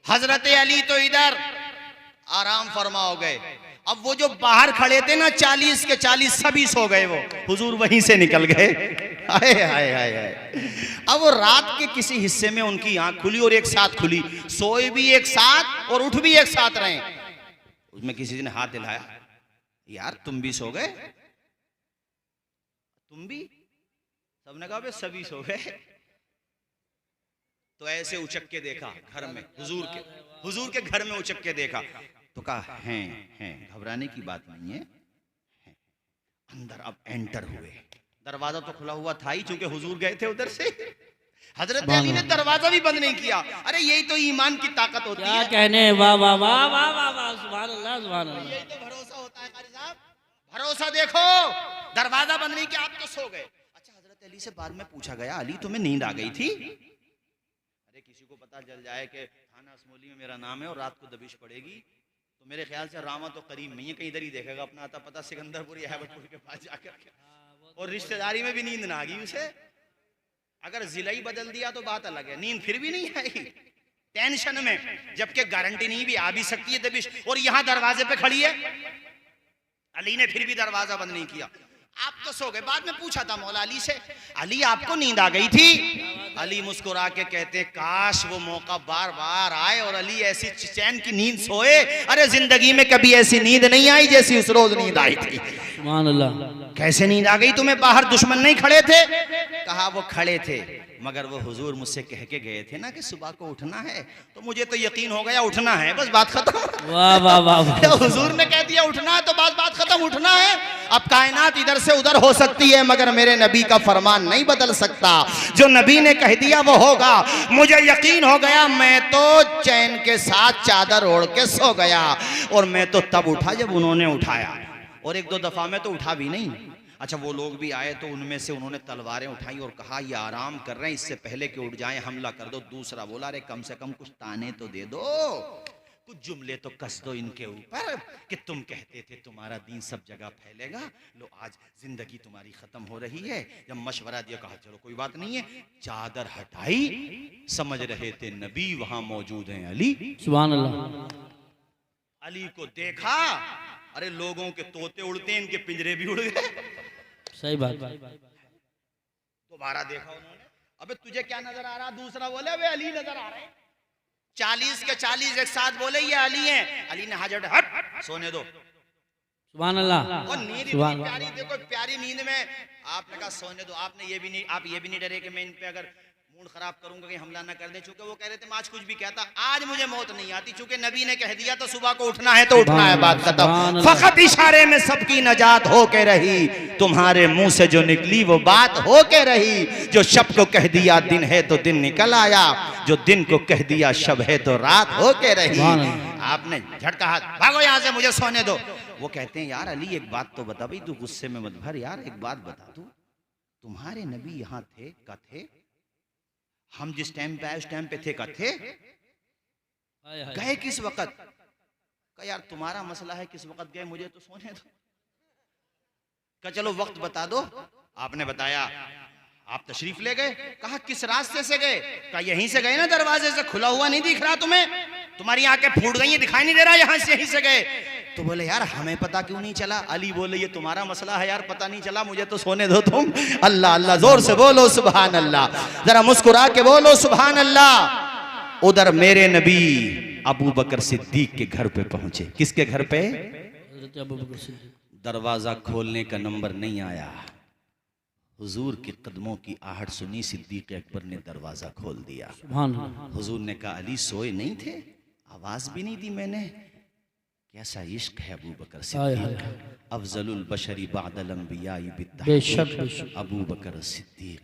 हजरत अली तो इधर आराम फरमा हो गए। अब वो जो बाहर खड़े थे ना 40 के 40 सभी सो गए। वो हुजूर वहीं से निकल गए। हाय हाय हाय हाय। अब वो रात के किसी हिस्से में उनकी आंख खुली और एक साथ खुली। सोए भी एक साथ और उठ भी एक साथ रहे। उसमें किसी ने हाथ हिलाया, यार तुम भी सो गए? तुम भी? सबने कहा सभी सो गए। तो ऐसे उचक के देखा घर में, हुजूर के घर में उचक के देखा। तो कहा हैं, घबराने की बात नहीं है। अंदर अब एंटर हुए, दरवाजा तो खुला हुआ था ही, चूंकि हुजूर गए थे उधर से। हजरत अली ने दरवाजा भी बंद नहीं किया। अरे यही तो ईमान की ताकत होती क्या है। कहने, वाह वाह वाह वाह वाह वाह, सुभान अल्लाह सुभान अल्लाह। यही तो भरोसा होता है कारी साहब, भरोसा। देखो दरवाजा बंद नहीं किया, आप तो सो गए। अच्छा, हजरत अली से बाद में पूछा गया, अली तुम्हें नींद आ गई थी? अरे किसी को पता चल जाए कि थाना असमोली में मेरा नाम है और रात को दबिश पड़ेगी, तो मेरे ख्याल से रामा तो करीब नहीं है, कहीं इधर ही देखेगा अपना आता पता सिकंदरपुर या हैबतपुर के पास जाकर। और रिश्तेदारी में भी नींद ना आ गई उसे। अगर जिला ही बदल दिया तो बात अलग है, नींद फिर भी नहीं आई, टेंशन में, जबकि गारंटी नहीं भी आ भी सकती है दबिश। और यहां दरवाजे पे खड़ी है, अली ने फिर भी दरवाजा बंद नहीं किया। आप तो सो गए। बाद में पूछा था मौला अली से, अली आपको नींद आ गई थी? अली मुस्कुरा के कहते, काश वो मौका बार बार आए और अली ऐसी चैन की नींद सोए। अरे जिंदगी में कभी ऐसी नींद नहीं आई जैसी उस रोज नींद आई थी। सुभान अल्लाह। कैसे नींद आ गई तुम्हें? बाहर दुश्मन नहीं खड़े थे? कहा वो खड़े थे, मगर वो हुजूर मुझसे कह के गए थे ना कि सुबह को उठना है, तो मुझे तो यकीन हो गया उठना है, बस बात खत्म। वाह वाह वाह। हुजूर ने कह दिया उठना है तो बात खत्म, उठना है। अब कायनात इधर से उधर हो सकती है, मगर मेरे नबी का फरमान नहीं बदल सकता। जो नबी ने कह दिया वो होगा। मुझे यकीन हो गया, मैं तो चैन के साथ चादर ओढ़ के सो गया। और मैं तो तब उठा जब उन्होंने उठाया, और एक दो दफा में तो उठा भी नहीं। अच्छा, वो लोग भी आए तो उनमें से उन्होंने तलवारें उठाई और कहा ये आराम कर रहे हैं, इससे पहले कि उठ जाएं हमला कर दो। दूसरा बोला, अरे कम से कम कुछ ताने तो दे दो, कुछ जुमले तो कस दो इनके ऊपर कि तुम कहते थे तुम्हारा दीन सब जगह फैलेगा, लो आज जिंदगी तुम्हारी खत्म हो रही है। जब मशवरा दिया, कहा चलो कोई बात नहीं है। चादर हटाई, समझ रहे थे नबी वहां मौजूद हैं। अली, सुभान अल्लाह। अली को देखा, अरे लोगों के तोते उड़ते हैं, इनके पिंजरे भी उड़ गए। सही बात। दोबारा देखा उन्होंने, अबे तुझे क्या नजर आ रहा? दूसरा बोले, वे अली नजर आ रहे हैं। 40 के 40 एक साथ बोले ये अली हैं। अली ने हाथ जोड़े, हट सोने दो। सुभान अल्लाह। और नींद इतनी प्यारी, देखो प्यारी नींद में आपने कहा सोने दो। आपने ये भी नहीं, आप ये भी नहीं डरे कि मैं इन पे अगर मूड खराब करूंगा कि हमला ना कर दे, चूंकि वो कह रहे थे मैं आज कुछ भी कहता, आज मुझे मौत नहीं आती, चूंकि नबी ने कह दिया तो सुबह को उठना है तो उठना है, बात खत्म। फकत इशारे में सबकी नजात हो के रही, तुम्हारे मुंह से जो निकली वो बात हो के रही। जो शब को कह दिया दिन है तो दिन निकल आया, जो दिन को कह दिया शब है तो रात हो के रही। आपने झटका हाथ, भागो यहां से, मुझे सोने दो। वो कहते हैं, यार अली एक बात तो बता भाई, तू गुस्से में मत भर यार, एक बात बता तू, तुम्हारे नबी यहाँ थे का थे? हम जिस टाइम पे आए उस टाइम पे थे का थे? गए किस वक्त? का यार तुम्हारा मसला है किस वक्त गए, मुझे तो सोने दो। का चलो वक्त बता दो। आपने बताया, आप तशरीफ ले गए। कहा किस रास्ते से गए? का यहीं से गए ना, दरवाजे से, खुला हुआ नहीं दिख रहा तुम्हें? तुम्हारी आंखें फूट गई हैं, दिखाई नहीं दे रहा, यहाँ से यहीं से गए। तो बोले यार हमें पता क्यों नहीं चला? अली बोले ये तुम्हारा मसला है यार, पता नहीं चला, मुझे तो सोने दो तुम। अल्लाह अल्लाह, जोर से बोलो सुभान अल्लाह, जरा मुस्कुरा के बोलो सुभान अल्लाह। उधर मेरे नबी अबू बकर सिद्दीक के घर पे पहुंचे। किसके घर पे? दरवाजा खोलने का नंबर नहीं आया, हुजूर के कदमों की आहट सुनी, सिद्दीक अकबर ने दरवाजा खोल दिया। हुजूर ने कहा अली सोए नहीं थे? आवाज भी नहीं दी मैंने। कैसा इश्क है अबू बकर सिद्दीक, अफजलुल बशरी बादल अंबिया बित्तहक़ीक़ अबू बकर सिद्दीक।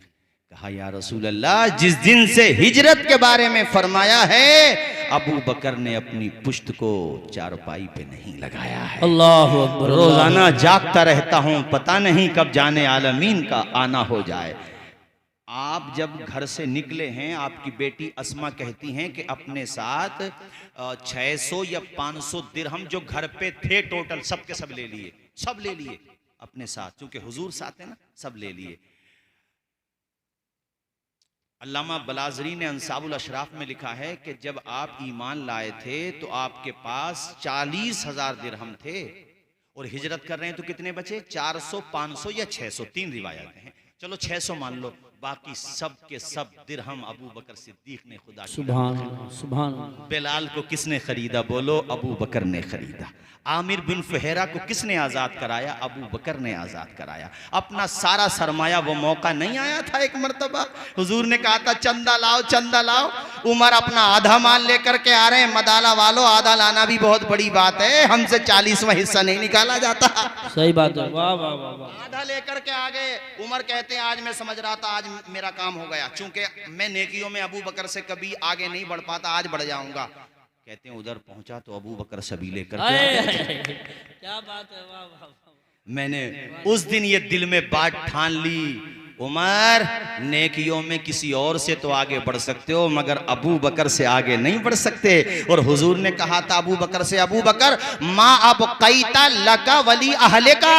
कहा या रसूल अल्लाह, जिस दिन से हिजरत के बारे में फरमाया है, अबू बकर ने अपनी पुश्त को चारपाई पे नहीं लगाया है। अल्लाह अकबर। रोजाना जागता रहता हूं, पता नहीं कब जाने आलमीन का आना हो जाए। आप जब घर से निकले हैं, आपकी बेटी अस्मा कहती हैं कि अपने साथ 600 या 500 दिरहम जो घर पे थे टोटल, सब के सब ले लिए, सब ले लिए अपने साथ, क्योंकि हुजूर साथ है ना, सब ले लिए। अल्लामा बलाजरी ने अंसाबुल अशराफ में लिखा है कि जब आप ईमान लाए थे तो आपके पास 40,000 दिरहम थे, और हिजरत कर रहे हैं तो कितने बचे? 400, 500 या 600, 3 रिवायतें हैं, चलो 600 मान लो, बाकी सब के सब दिरहम अबू बकर सिद्दीक ने खुदा की सुभान अल्लाह, सुभान अल्लाह। बिलाल को किसने खरीदा? बोलो, अबू बकर ने खरीदा। आमिर बिन फुहैरा को किसने आज़ाद कराया? अबू बकर ने आज़ाद कराया। अपना सारा सरमाया, वो मौका नहीं आया था एक मरतबा हुजूर ने कहा था चंदा लाओ, चंदा लाओ। उमर अपना आधा माल लेकर के आ रहे हैं, मदाला वालों आधा लाना भी बहुत बड़ी बात है, हमसे 40वां हिस्सा नहीं निकाला जाता। सही बात है, वाह वाह वाह वाह। आधा लेकर के आ गए। उमर कहते हैं आज मैं समझ रहा था आज मेरा काम हो गया, चूंकि मैं नेकियों में अबू बकर से कभी आगे नहीं बढ़ पाता, आज बढ़ जाऊंगा। कहते हैं उधर पहुंचा तो अबू बकर सभी लेकर के आ गए। क्या बात है, वाह वाह वाह। मैंने उस दिन ये दिल में बात ठान ली, उमर नेकियों में किसी और से तो आगे बढ़ सकते हो मगर अबू बकर से आगे नहीं बढ़ सकते। और हुजूर ने कहा था अबू बकर से, अबू बकर माँ अब कैता लका वली अहले का,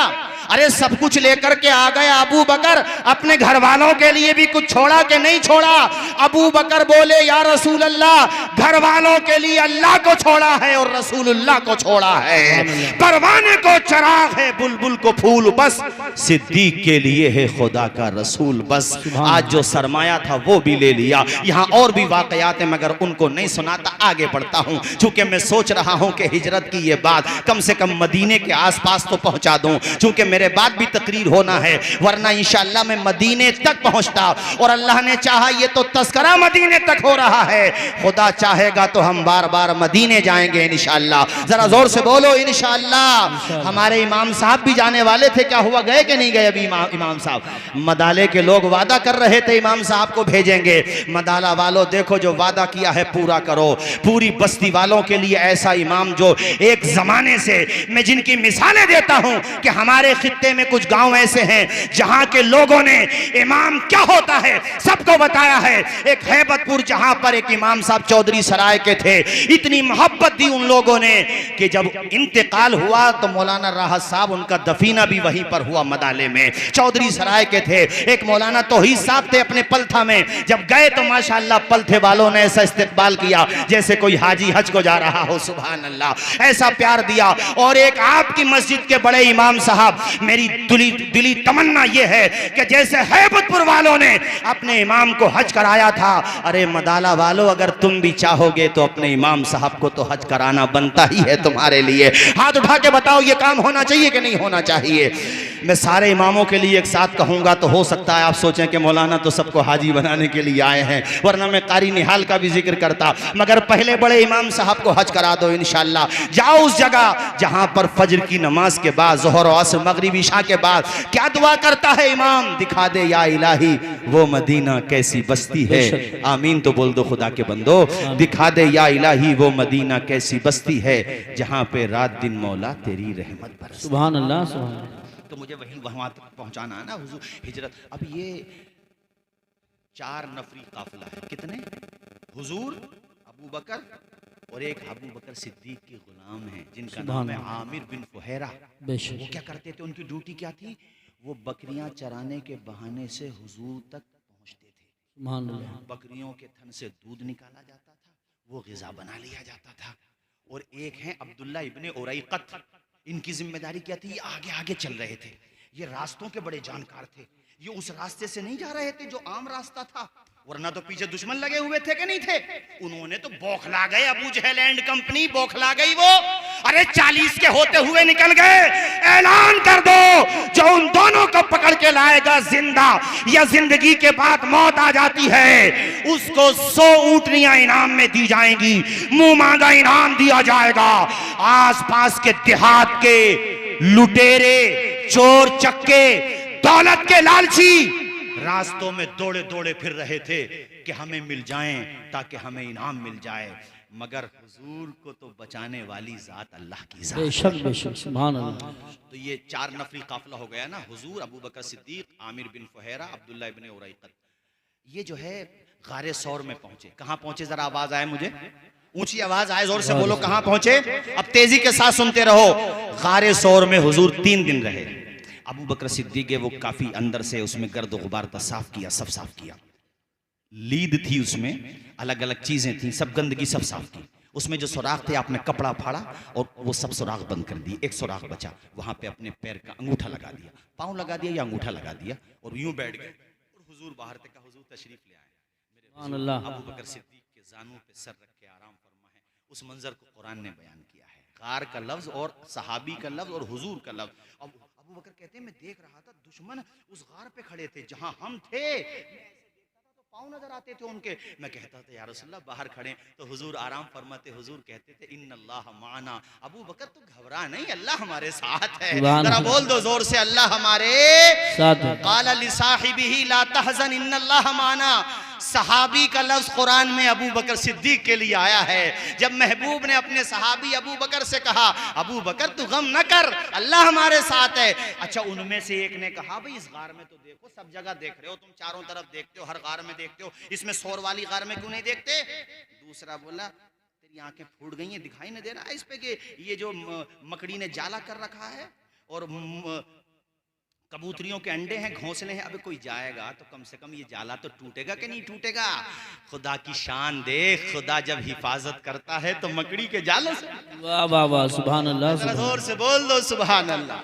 अरे सब कुछ लेकर के आ गया अबू बकर, अपने घर वालों के लिए भी कुछ छोड़ा कि नहीं छोड़ा? अबू बकर बोले या रसूल अल्लाह, घर वालों के लिए अल्लाह को छोड़ा है और रसूलुल्लाह को छोड़ा है। परवाने को चराग है, बुलबुल को फूल बस, सिद्दीक के लिए है खुदा का रसूल बस। आज जो सरमाया था वो भी ले लिया। यहाँ और भी वाकयात हैं मगर उनको नहीं सुनाता, आगे बढ़ता हूँ। चूंकि मैं सोच रहा हूँ कि हिजरत की ये बात कम से कम मदीने के आसपास तो पहुंचा दूं, चूंकि मेरे बाद भी तकरीर होना है, वरना इंशाअल्लाह मैं मदीने तक पहुंचता। और अल्लाह ने चाहा, ये तो तस्करा मदीने तक हो रहा है, खुदा चाहेगा तो हम बार बार मदीने जाएंगे इंशाअल्लाह। जरा जोर से बोलो इंशाअल्लाह। हमारे इमाम साहब भी जाने वाले थे, क्या हुआ, गए कि नहीं गए अभी इमाम साहब? मदाले के लोग वादा कर रहे थे इमाम साहब को भेजेंगे। मदाला वालों देखो, जो वादा किया है पूरा करो। पूरी बस्ती वालों के लिए ऐसा इमाम जो एक जमाने से मैं जिनकी मिसालें देता हूं कि हमारे खित्ते में कुछ गांव ऐसे हैं जहां के लोगों ने इमाम क्या होता है सबको बताया है। एक हैबतपुर जहां पर एक इमाम साहब चौधरी सराय के थे, इतनी मोहब्बत दी उन लोगों ने कि जब इंतकाल हुआ तो मौलाना राहत साहब, उनका दफीना भी वहीं पर हुआ मदाले में, चौधरी सराय के थे। एक मौलाना तौहीद साहब थे अपने पलथा में, जब गए तो माशाअल्लाह पलथे वालों ने ऐसा इस्तकबाल किया जैसे कोई हाजी हज को जा रहा हो, सुभान अल्लाह, ऐसा प्यार दिया। और एक आपकी मस्जिद के बड़े इमाम साहब, मेरी दिली तमन्ना यह है कि जैसे हैबतपुर वालों ने अपने इमाम को हज कराया था, अरे मदाला वालों अगर तुम भी चाहोगे तो अपने इमाम साहब को तो हज कराना बनता ही है तुम्हारे लिए। हाथ उठा के बताओ ये काम होना चाहिए कि नहीं होना चाहिए? मैं सारे इमामों के लिए एक साथ कहूंगा तो हो सकता है आप सोचें कि मौलाना तो सबको हाजी बनाने के लिए आए हैं, वरना मैं कारी निहाल का भी जिक्र करता, मगर पहले बड़े इमाम साहब को हज करा दो इंशाअल्लाह। जाओ उस जगह जहां पर फजर की नमाज के बाद, जोहर और असर, मगरिब, इशा के बाद क्या दुआ करता है इमाम? दिखा दे या इलाही वो मदीना कैसी बस्ती है। आमीन तो बोल दो खुदा के बंदो। दिखा दे या इलाही वो मदीना कैसी बस्ती है जहां पे रात दिन मौला तेरी रहमत बरसती। सुभान अल्लाह, सुभान अल्लाह। तो मुझे वहां तक पहुंचाना है ना हुजूर हिजरत। अब ये 4 नफरी काफिला है, कितने? हुजूर, अबू बकर और एक अबू बकर सिद्दीक के गुलाम हैं जिनका नाम है आमिर बिन फुहैरा। वो क्या करते थे, उनकी ड्यूटी क्या थी? वो बकरियां चराने के बहाने से हुजूर तक पहुंचते थे। बकरियों के थन से दूध निकाला जाता था, वो ग़िज़ा बना लिया जाता था। और एक हैं अब्दुल्ला इब्ने उरैक़त, इनकी जिम्मेदारी क्या थी? ये आगे आगे चल रहे थे, ये रास्तों के बड़े जानकार थे। ये उस रास्ते से नहीं जा रहे थे जो आम रास्ता था, वरना तो पीछे दुश्मन लगे हुए थे कि नहीं थे? उन्होंने तो बौखला गए, अबू जहल एंड कंपनी बौखला गई वो। अरे 40 के होते हुए निकल गए, ऐलान कर दो जो उन दोनों को पकड़ के लाएगा जिंदा या जिंदगी के बाद मौत आ जाती है, उसको 100 ऊंटनियां इनाम में दी जाएंगी, मुंह मांगा इनाम दिया जाएगा। आसपास के देहात के लुटेरे, चोर चक्के, दौलत के लालची रास्तों में दौड़े दौड़े फिर रहे थे कि हमें मिल जाएं ताकि हमें इनाम मिल जाए, मगर हुजूर को तो बचाने वाली जात अल्लाह की जात। बेशक बेशक, सुभान अल्लाह। तो ये 4 नफरी काफिला हो गया ना, हुजूर, अबू बकर सिद्दीक, आमिर बिन फुहैरा, अब्दुल्ला इब्ने उरैक़त। ये जो है गारे सौर में पहुंचे। कहां पहुंचे? जरा आवाज आए मुझे, ऊंची आवाज आए, जोर से बोलो, कहां पहुंचे? अब तेजी के साथ सुनते रहो। गारे सौर में हुजूर 3 दिन रहे। अबू बकर सिद्दीक वो काफी अंदर से उसमें गर्द गुबार था, साफ किया, सब साफ किया। लीद थी उसमें, अलग अलग चीजें थी, सब गंदगी सब साफ की। उसमें जो सुराख थे आपने कपड़ा फाड़ा और वो सब सुराख बंद कर दिए। एक सुराख बचा, वहां पे अपने पैर का अंगूठा लगा दिया, पांव लगा दिया या अंगूठा लगा दिया और यूं बैठ गए। और हुजूर बाहर थे, कहा हुजूर तशरीफ ले आए। सुभान अल्लाह। अबू बकर सिद्दीक के जानों पे सर रख के आराम फरमा है। उस मंजर को कुरान ने बयान किया है, गार का लफ्ज और सहाबी का लफ्ज और हुजूर का लफ्ज। अब अबू बकर कहते हैं मैं देख रहा था दुश्मन उस गार पे खड़े थे जहां हम थे, पाँव नजर आते थे उनके। मैं कहता था या रसूलल्लाह बाहर खड़े, तो हुजूर आराम फरमाते, हुजूर कहते थे इन्नल्लाह माना। अबू बकर तू घबरा नहीं, अल्लाह हमारे साथ है। जरा बोल दो जोर से, अल्लाह हमारे साथ है। काला लिसाहिबिही ला तहज़न इन्नल्लाह माना। सहाबी का लफ्ज कुरान में अबू बकर सिद्दीक के लिए आया है। जब महबूब ने अपने सहाबी अबू बकर से कहा अबू बकर तू गम न कर, अल्लाह हमारे साथ है। अच्छा, उनमें से एक ने कहा भाई इस गार में तो देखो, सब जगह देख रहे हो तुम, चारों तरफ देखते हो, हर गार में देखते हो, इसमें शोर वाली गार में क्यों नहीं देखते? दूसरा बोला तेरी आंखें फूट गई हैं, दिखाई नहीं दे रहा है इस पे कि ये जो मकड़ी ने जाला कर रखा है और कबूतरियों के अंडे हैं, घोंसले हैं। अबे कोई जाएगा तो कम से कम ये जाला तो टूटेगा कि नहीं टूटेगा? खुदा की शान देख, खुदा जब हिफाजत करता है तो मकड़ी के जालों से। वाह वाह वाह, सुभान अल्लाह। जोर से बोल दो सुभान अल्लाह।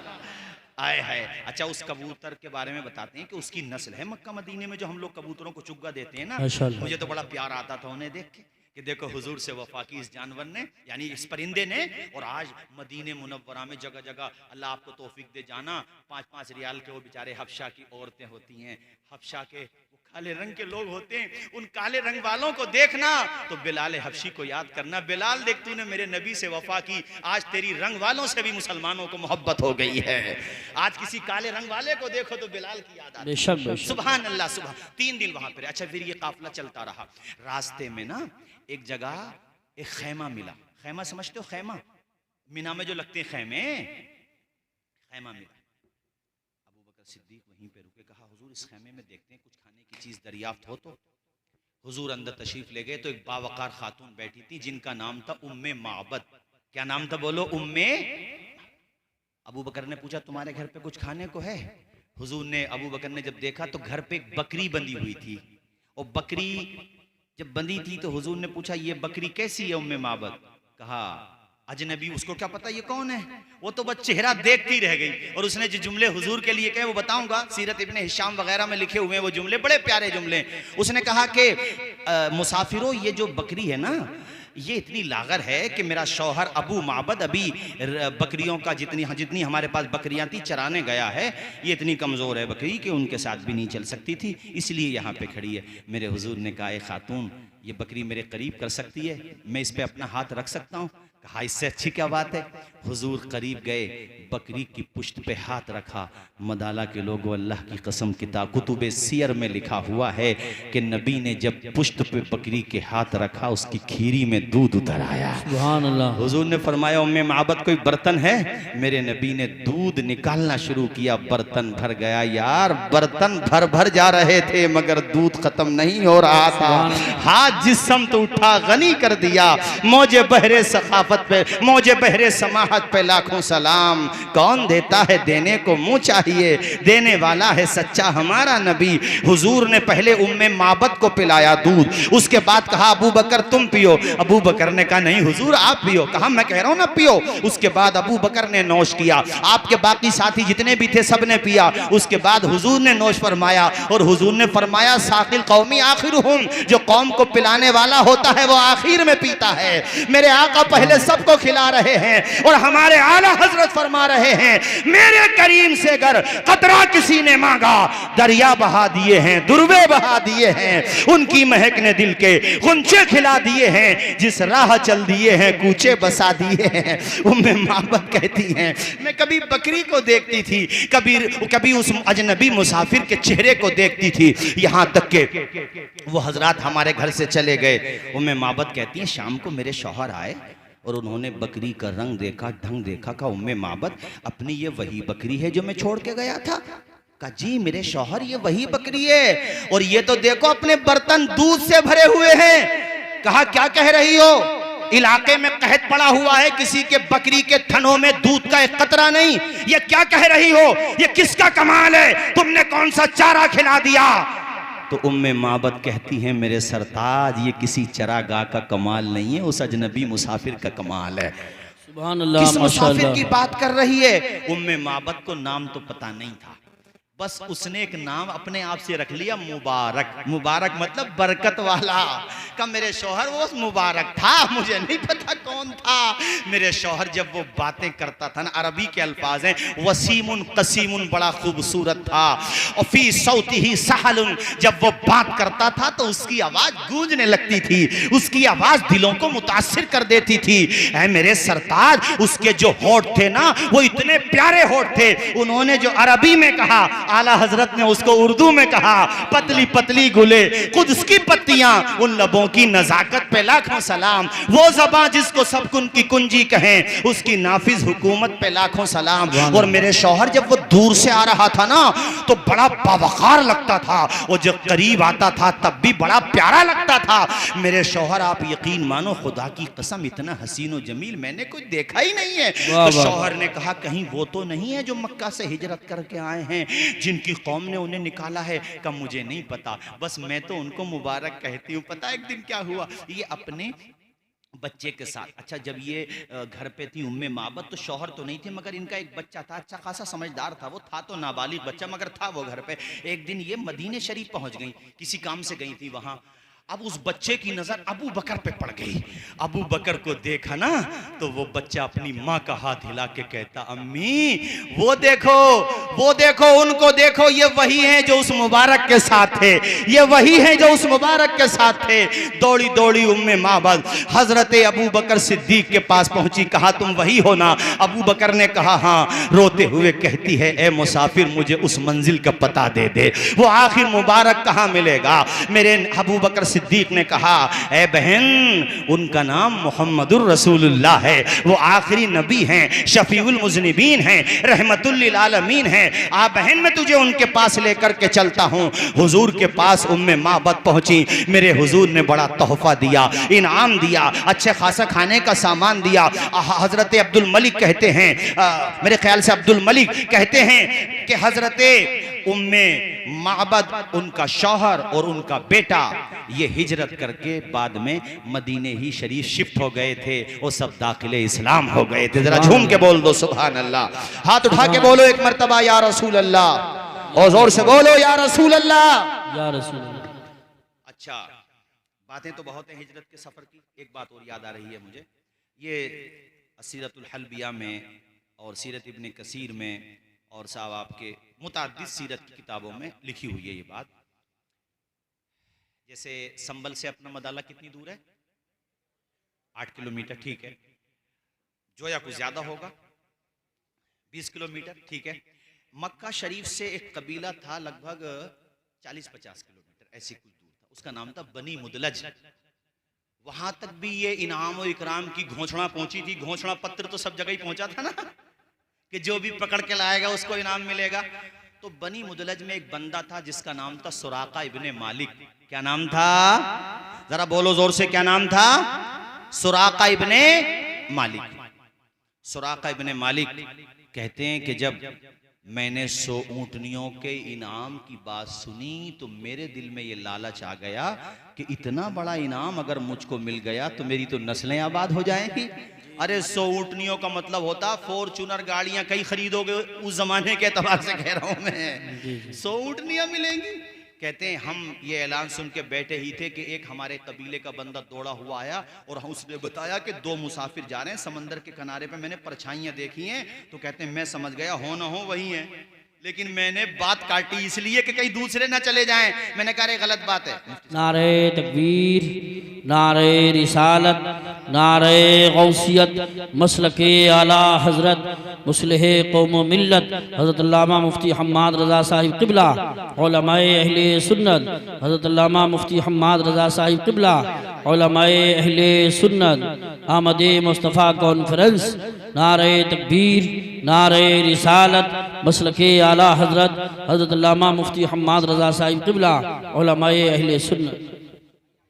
आए है। अच्छा, उस कबूतर के बारे में बताते हैं कि उसकी नस्ल है मक्का मदीने में जो हम लोग कबूतरों को चुग्गा देते हैं ना, मुझे तो बड़ा प्यार आता था उन्हें देख के कि देखो हुजूर से वफा की इस जानवर ने, यानी इस परिंदे ने। और आज मदीने मुनव्वरा में जगह जगह अल्लाह आपको तौफीक दे जाना, 5-5 रियाल के वो बेचारे हफ्शा की औरतें होती हैं, हफ्शा के काले रंग के लोग होते हैं, उन काले रंग वालों को देखना तो बिलाल हफ्शी को याद करना। बिलाल देख तूने मेरे नबी से वफा की, आज तेरी रंग वालों से भी मुसलमानों को मोहब्बत हो गई है। आज किसी काले रंग वाले को देखो तो बिलाल की याद आती है। सुभान अल्लाह। सुबह 3 दिन वहां पर। अच्छा, फिर ये काफिला चलता रहा। रास्ते में ना एक जगह एक खैमा मिला। खैमा समझते हो? खैमा मीना में जो लगते हैं खैमे, खैमा मिला। अबू बकर सिद्दीक वहीं पे रुके, कहा हुजूर इस खैमे में देखते हैं कुछ खाने की चीज दरियाफ्त हो तो। हुजूर अंदर तशरीफ ले गए तो एक बावकार खातून बैठी थी जिनका नाम था उम्मे माबद। क्या नाम था? बोलो, उम्मे। अबू बकर ने पूछा तुम्हारे घर पे कुछ खाने को है? हुजूर ने, अबू बकर ने जब देखा तो घर पे एक बकरी बंधी हुई थी, और बकरी जब बंधी थी तो हुजूर ने पूछा ये बकरी कैसी है उम्मे माबद? कहा अजनबी, उसको क्या पता ये कौन है? वो तो बस चेहरा देखती रह गई। और उसने जो जुमले हुजूर के लिए कहे वो बताऊंगा, सीरत इब्ने हिशाम वगैरह में लिखे हुए हैं वो जुमले, बड़े प्यारे जुमले। उसने कहा कि मुसाफिरों ये जो बकरी है ना, ये इतनी लागर है कि मेरा शौहर अबू माबद अभी बकरियों का जितनी हमारे पास बकरियां थी चराने गया है, ये इतनी कमज़ोर है बकरी कि उनके साथ भी नहीं चल सकती थी, इसलिए यहाँ पे खड़ी है। मेरे हुजूर ने कहा ए खातून ये बकरी मेरे करीब कर सकती है, मैं इस पे अपना हाथ रख सकता हूँ? कहा इससे अच्छी क्या बात है। हुजूर करीब गए, बकरी की पुश्त पे हाथ रखा। मदाला के लोगों, अल्लाह की कसम किताब कुतुबे सियर में लिखा हुआ है कि नबी ने जब पुश्त पे बकरी के हाथ रखा उसकी खीरी में दूध उतर आया। सुभान अल्लाह। हुजूर ने फरमाया उम्मे माबद कोई बर्तन है? मेरे नबी ने दूध निकालना शुरू किया, बर्तन भर गया। यार बर्तन भर भर जा रहे थे मगर दूध खत्म नहीं हो रहा था। हाथ जिस्म तो उठा गनी कर दिया। मौजे बहरे सखाफत पे, मौजे बहरे समाहत पे लाखों सलाम। कौन देता है देने को मुंह चाहिए, देने वाला है सच्चा हमारा नबी। हुजूर ने पहले उम्मे माबद को पिलाया दूध, उसके बाद कहा अबू बकर तुम पियो। अबू बकर ने कहा नहीं हुजूर आप पियो। कहा मैं कह रहा हूं ना पियो। उसके बाद अबू बकर ने नोश किया, आपके बाकी साथी जितने भी थे सब ने पिया। उसके बाद हुजूर ने नोश फरमाया और हुजूर ने फरमाया साकिल कौमी आखिरुहुम, जो कौम को पिलाने वाला होता है वो आखिर में पीता है। मेरे आका पहले सबको खिला रहे हैं और हमारे आला हजरत फरमा रहे हैं मेरे करीम से अगर कतरा किसी ने मांगा दरिया बहा दिए हैं, दुर्वे बहा दिए हैं, उनकी महक ने दिल के गुंचे खिला दिए हैं, जिस राह चल दिए हैं कूचे बसा दिए हैं। उम्मे माबद कहती हैं मैं कभी बकरी को देखती थी, कभी उस अजनबी मुसाफिर के चेहरे को देखती थी, यहां तक के वो हजरात हमारे घर से चले गए। उम्मे माबद कहती हैं शाम को मेरे शौहर आए और उन्होंने बकरी का रंग देखा, ढंग देखा। का उम्मे माबद अपनी ये वही बकरी है जो मैं छोड़ के गया था? का जी मेरे शौहर ये वही बकरी है और ये तो देखो अपने बर्तन दूध से भरे हुए हैं। कहा क्या कह रही हो? इलाके में कहत पड़ा हुआ है किसी के बकरी के थनों में दूध का एक कतरा नहीं। ये क्या कह रही हो? ये किसका कमाल है? तुमने कौन सा चारा खिला दिया? तो उम्मे माबद कहती हैं मेरे सरताज ये किसी चरागाह का कमाल नहीं है, उस अजनबी मुसाफिर का कमाल है। सुभान अल्लाह। किस मुसाफिर की बात कर रही है? उम्मे माबद को नाम तो पता नहीं था, बस उसने एक नाम अपने आप से रख लिया, मुबारक। मुबारक मतलब बरकत वाला। कब मेरे शौहर वो मुबारक था, मुझे नहीं पता कौन था। मेरे शौहर जब वो बातें करता था ना, अरबी के अल्फाज हैं, वसीमुन कसीमुन, बड़ा खूबसूरत था। और फी सौतिही सहलुन, जब वो बात करता था तो उसकी आवाज गूंजने लगती थी, उसकी आवाज दिलों को मुतासिर कर देती थी। ऐ मेरे सरताज, उसके जो होठ थे ना, वो इतने प्यारे होठ थे। उन्होंने जो अरबी में कहा, आला हजरत ने उसको उर्दू में कहा, पतली पतली गुले कुद्स की पत्तियां, उन लबों की नजाकत पे लाखों सलाम। वो ज़बां जिसको सब कुन की कुंजी कहें, उसकी नाफिज हुकूमत पे लाखों सलाम। और मेरे शौहर जब वो दूर से आ रहा था ना, तो बड़ा बावकार लगता था, वो जब करीब आता था तब भी बड़ा प्यारा लगता था। मेरे शौहर, आप यकीन मानो, खुदा की कसम, इतना हसीन और जमील मैंने कुछ देखा ही नहीं है। तो शौहर ने कहा, कहीं वो तो नहीं है जो मक्का से हिजरत करके आए हैं, जिनकी कौम ने उन्हें निकाला है? कब मुझे नहीं पता, बस मैं तो उनको मुबारक कहती हूँ। पता एक दिन क्या हुआ, ये अपने बच्चे के साथ, अच्छा जब ये घर पे थी उम्मे माबद, तो शौहर तो नहीं थे, मगर इनका एक बच्चा था, अच्छा खासा समझदार था। वो था तो नाबालिग बच्चा, मगर था वो घर पे। एक दिन ये मदीने शरीफ पहुंच गई, किसी काम से गई थी वहां। अब उस बच्चे की नजर अबू बकर पे पड़ गई। अबू बकर को देखा ना, तो वो बच्चा अपनी माँ का हाथ हिला के कहता, अम्मी वो देखो, वो देखो, उनको देखो, ये वही हैं जो उस मुबारक के साथ थे, ये वही हैं जो उस मुबारक के साथ थे। दौड़ी दौड़ी उम्मे माबद हजरत अबू बकर सिद्दीक के पास पहुंची, कहा तुम वही हो ना? अबू बकर ने कहा हाँ। रोते हुए कहती है, ए मुसाफिर, मुझे उस मंजिल का पता दे दे, वो आखिर मुबारक कहाँ मिलेगा? मेरे अबू बकर सिद्दीक ने कहा, ए बहन, उनका नाम मोहम्मदुर रसूलुल्लाह है, वो आखिरी नबी हैं, शफीउल मुज़निबीन हैं, रहमतुल लिल आलमीन हैं। आ बहन, मैं तुझे उनके पास लेकर के चलता हूँ। हुजूर के पास उम्मे माबद पहुंची। मेरे हुजूर ने बड़ा तोहफा दिया, इनाम दिया, अच्छे खासा खाने का सामान दिया। हजरत अब्दुल मलिक कहते हैं, मेरे ख्याल से अब्दुल मलिक कहते हैं कि हजरत उम्मे माबद, उनका शौहर और उनका बेटा, ये हिजरत करके बाद में मदीने ही शरीफ शिफ्ट हो गए थे। वो सब दाखिले इस्लाम हो गए थे। जरा झूम के बोल दो सुभान अल्लाह, हाथ उठा के बोलो एक मर्तबा या रसूल अल्लाह, और जोर से बोलो या रसूल अल्लाह, या रसूल अल्लाह। अच्छा, बातें तो बहुत हैं हिजरत के सफर की। एक बात और याद आ रही है मुझे, ये सीरतुल हलबिया में और सीरत इब्ने कसीर में और साहब आपके मुताद्दिद सीरत की किताबों में लिखी हुई है ये बात। जैसे संबल से अपना मदाला कितनी दूर है? 8 किलोमीटर, ठीक है। जोया कुछ ज्यादा होगा, 20 किलोमीटर, ठीक है। मक्का शरीफ से एक कबीला था, लगभग 40-50 किलोमीटर ऐसी कुछ दूर था, उसका नाम था बनी मुदलज। वहां तक भी ये इनाम और इकराम की घोषणा पहुंची थी। घोषणा पत्र तो सब जगह ही पहुंचा था ना, कि जो भी पकड़ के लाएगा उसको इनाम मिलेगा। तो बनी मुदलज में एक बंदा था जिसका नाम था सुराका इब्ने मालिक। क्या नाम था? जरा बोलो जोर से, क्या नाम था? सुराका इब्ने मालिक। सुराका इब्ने मालिक कहते हैं कि जब मैंने 100 ऊंटनियों के इनाम की बात सुनी तो मेरे दिल में ये लालच आ गया कि इतना बड़ा इनाम अगर मुझको मिल गया तो मेरी तो नस्लें आबाद हो जाएंगी। अरे 100 ऊंटनियों का मतलब होता फॉर्च्यूनर गाड़ियां कई खरीदोगे, उस जमाने के एतबार से कह रहा हूं मैं। 100 ऊंटनियां मिलेंगी। कहते हैं हम ये ऐलान सुन के बैठे ही थे कि एक हमारे कबीले का बंदा दौड़ा हुआ आया और उसने बताया कि 2 मुसाफिर जा रहे हैं समंदर के किनारे पे, मैंने परछाइयां देखी हैं। तो कहते हैं मैं समझ गया हो ना हो वही है, लेकिन मैंने बात काटी इसलिए कि कहीं दूसरे ना चले जाएं। मैंने कहा रे गलत बात है। नारे तकबीर, नारे रिसालत, नारे गौसियत, मसलके आला हजरत मुस्लिह कौम व मिल्लत हज़रत अल्लामा मुफ्ती हम्माद रज़ा साहिब क़िबला, उलमाए अहले सुन्नत हज़रत अल्लामा मुफ्ती हम्माद रज़ा साहिब क़िबला, उलमाए अहले सुन्नत आमदे मुस्तफ़ा कॉन्फ्रेंस, नारे तकबीर, नारे रिसालत, मसलके आला हजरत हज़रत अल्लामा मुफ्ती हम्माद रज़ा साहिब क़िबला, उलमाए अहले सुन्नत।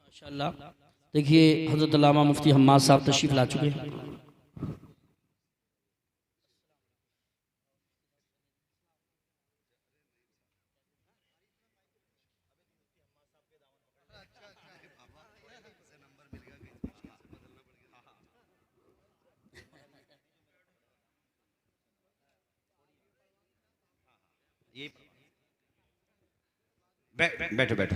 माशाअल्लाह, देखिए हज़रत अल्लामा मुफ्ती हम्माद साहब तशरीफ़ ला चुके हैं। ये बैठो बैठो।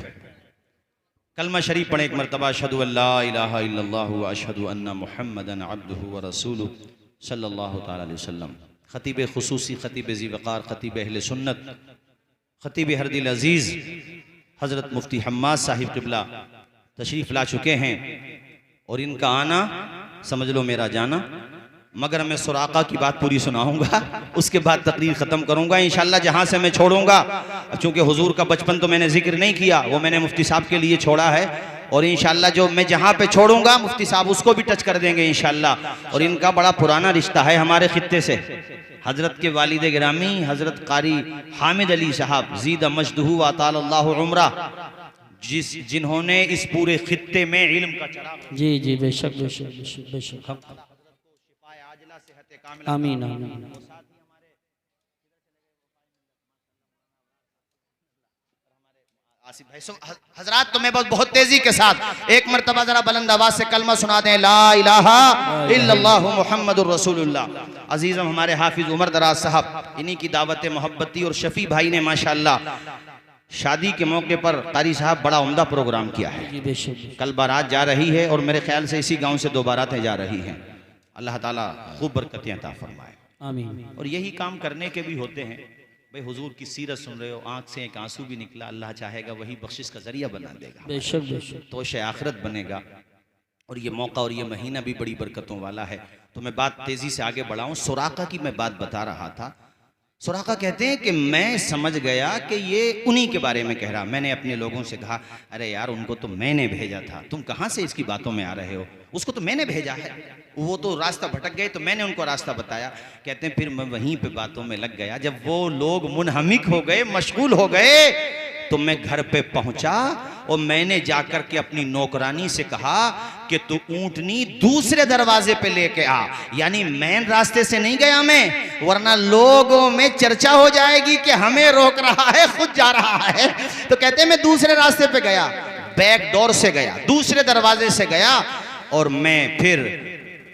कलमा शरीफ पढ़े एक मरतबा। अशहदु अल्ला इलाहा इल्लल्लाहु व अशहदु अन्ना मुहम्मदन अब्दुहु व रसूलुहु सल्लल्लाहु तआला अलैहि वसल्लम। खतीब खुसूसी, खतीब ज़ीवक़ार, खतीब अहले सुन्नत, खतीब हरदिल अजीज़ हज़रत मुफ्ती हम्माद साहिब क़िबला तशरीफ़ ला चुके हैं और इनका आना समझ लो मेरा जाना। मगर मैं सुराका की बात पूरी सुनाऊंगा, उसके बाद तकरीर ख़त्म करूंगा इंशाअल्लाह। जहां से मैं छोड़ूंगा, चूंकि हुजूर का बचपन तो मैंने जिक्र नहीं किया, वो मैंने मुफ्ती साहब के लिए छोड़ा है, और इंशाअल्लाह जो मैं जहां पे छोड़ूंगा मुफ्ती साहब उसको भी टच कर देंगे इंशाअल्लाह। और इनका बड़ा पुराना रिश्ता है हमारे खित्ते से। हजरत के वालिद गिरामी हजरत कारी हामिद अली साहब ज़ीद मजदहू व अतालल्लाहु उम्रा, जिन्होंने इस पूरे खित्ते में इल्म का चराग जी जी बेशक बेशक बेशक बेशक आमीन आमीन। आसिफ भाई हजरात, तुम्हें बहुत तेजी के साथ एक मरतबा जरा बुलंद आवाज से कलमा सुना दें, ला इलाहा इल्लल्लाहु मुहम्मदुर रसूलुल्लाह। अजीजम हमारे हाफिज उमर दराज साहब, इन्हीं की दावत मोहब्बती और शफी भाई ने माशाअल्लाह शादी के मौके पर कारी साहब बड़ा उम्दा प्रोग्राम किया है। कल बारात जा रही है और मेरे ख्याल से इसी गांव से 2 बारातें जा रही हैं। अल्लाह ताला खूब बरकतें अता फरमाए, आमीन। और यही काम करने के भी होते हैं भाई। हुजूर की सीरत सुन रहे हो, आंख से एक आंसू भी निकला, अल्लाह चाहेगा वही बख्शिश का जरिया बना देगा, बेशक बेशक, तोशे आखिरत बनेगा। और ये मौका और ये महीना भी बड़ी बरकतों वाला है। तो मैं बात तेजी से आगे बढ़ाऊं। सुराका की मैं बात बता रहा था। सुराका कहते हैं कि मैं समझ गया कि ये उन्हीं के बारे में कह रहा। मैंने अपने लोगों से कहा, अरे यार उनको तो मैंने भेजा था, तुम कहाँ से इसकी बातों में आ रहे हो? उसको तो मैंने भेजा है, वो तो रास्ता भटक गए तो मैंने उनको रास्ता बताया। कहते हैं फिर मैं वहीं पे बातों में लग गया। जब वो लोग मुनहमिक हो गए, मशगूल हो गए, तो मैं घर पे पहुंचा और मैंने जाकर के अपनी नौकरानी से कहा कि तू ऊंटनी दूसरे दरवाजे पे लेके आ। यानी मेन रास्ते से नहीं गया मैं, वरना लोगों में चर्चा हो जाएगी कि हमें रोक रहा है, खुद जा रहा है। तो कहते हैं मैं दूसरे रास्ते पे गया, बैक डोर से गया, दूसरे दरवाजे से गया, और मैं फिर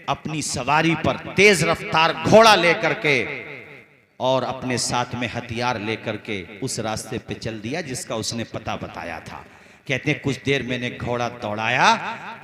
अपनी सवारी पर तेज रफ्तार घोड़ा लेकर के और अपने साथ में हथियार लेकर के उस रास्ते पे चल दिया जिसका उसने पता बताया था। कहते हैं कुछ देर मैंने घोड़ा दौड़ाया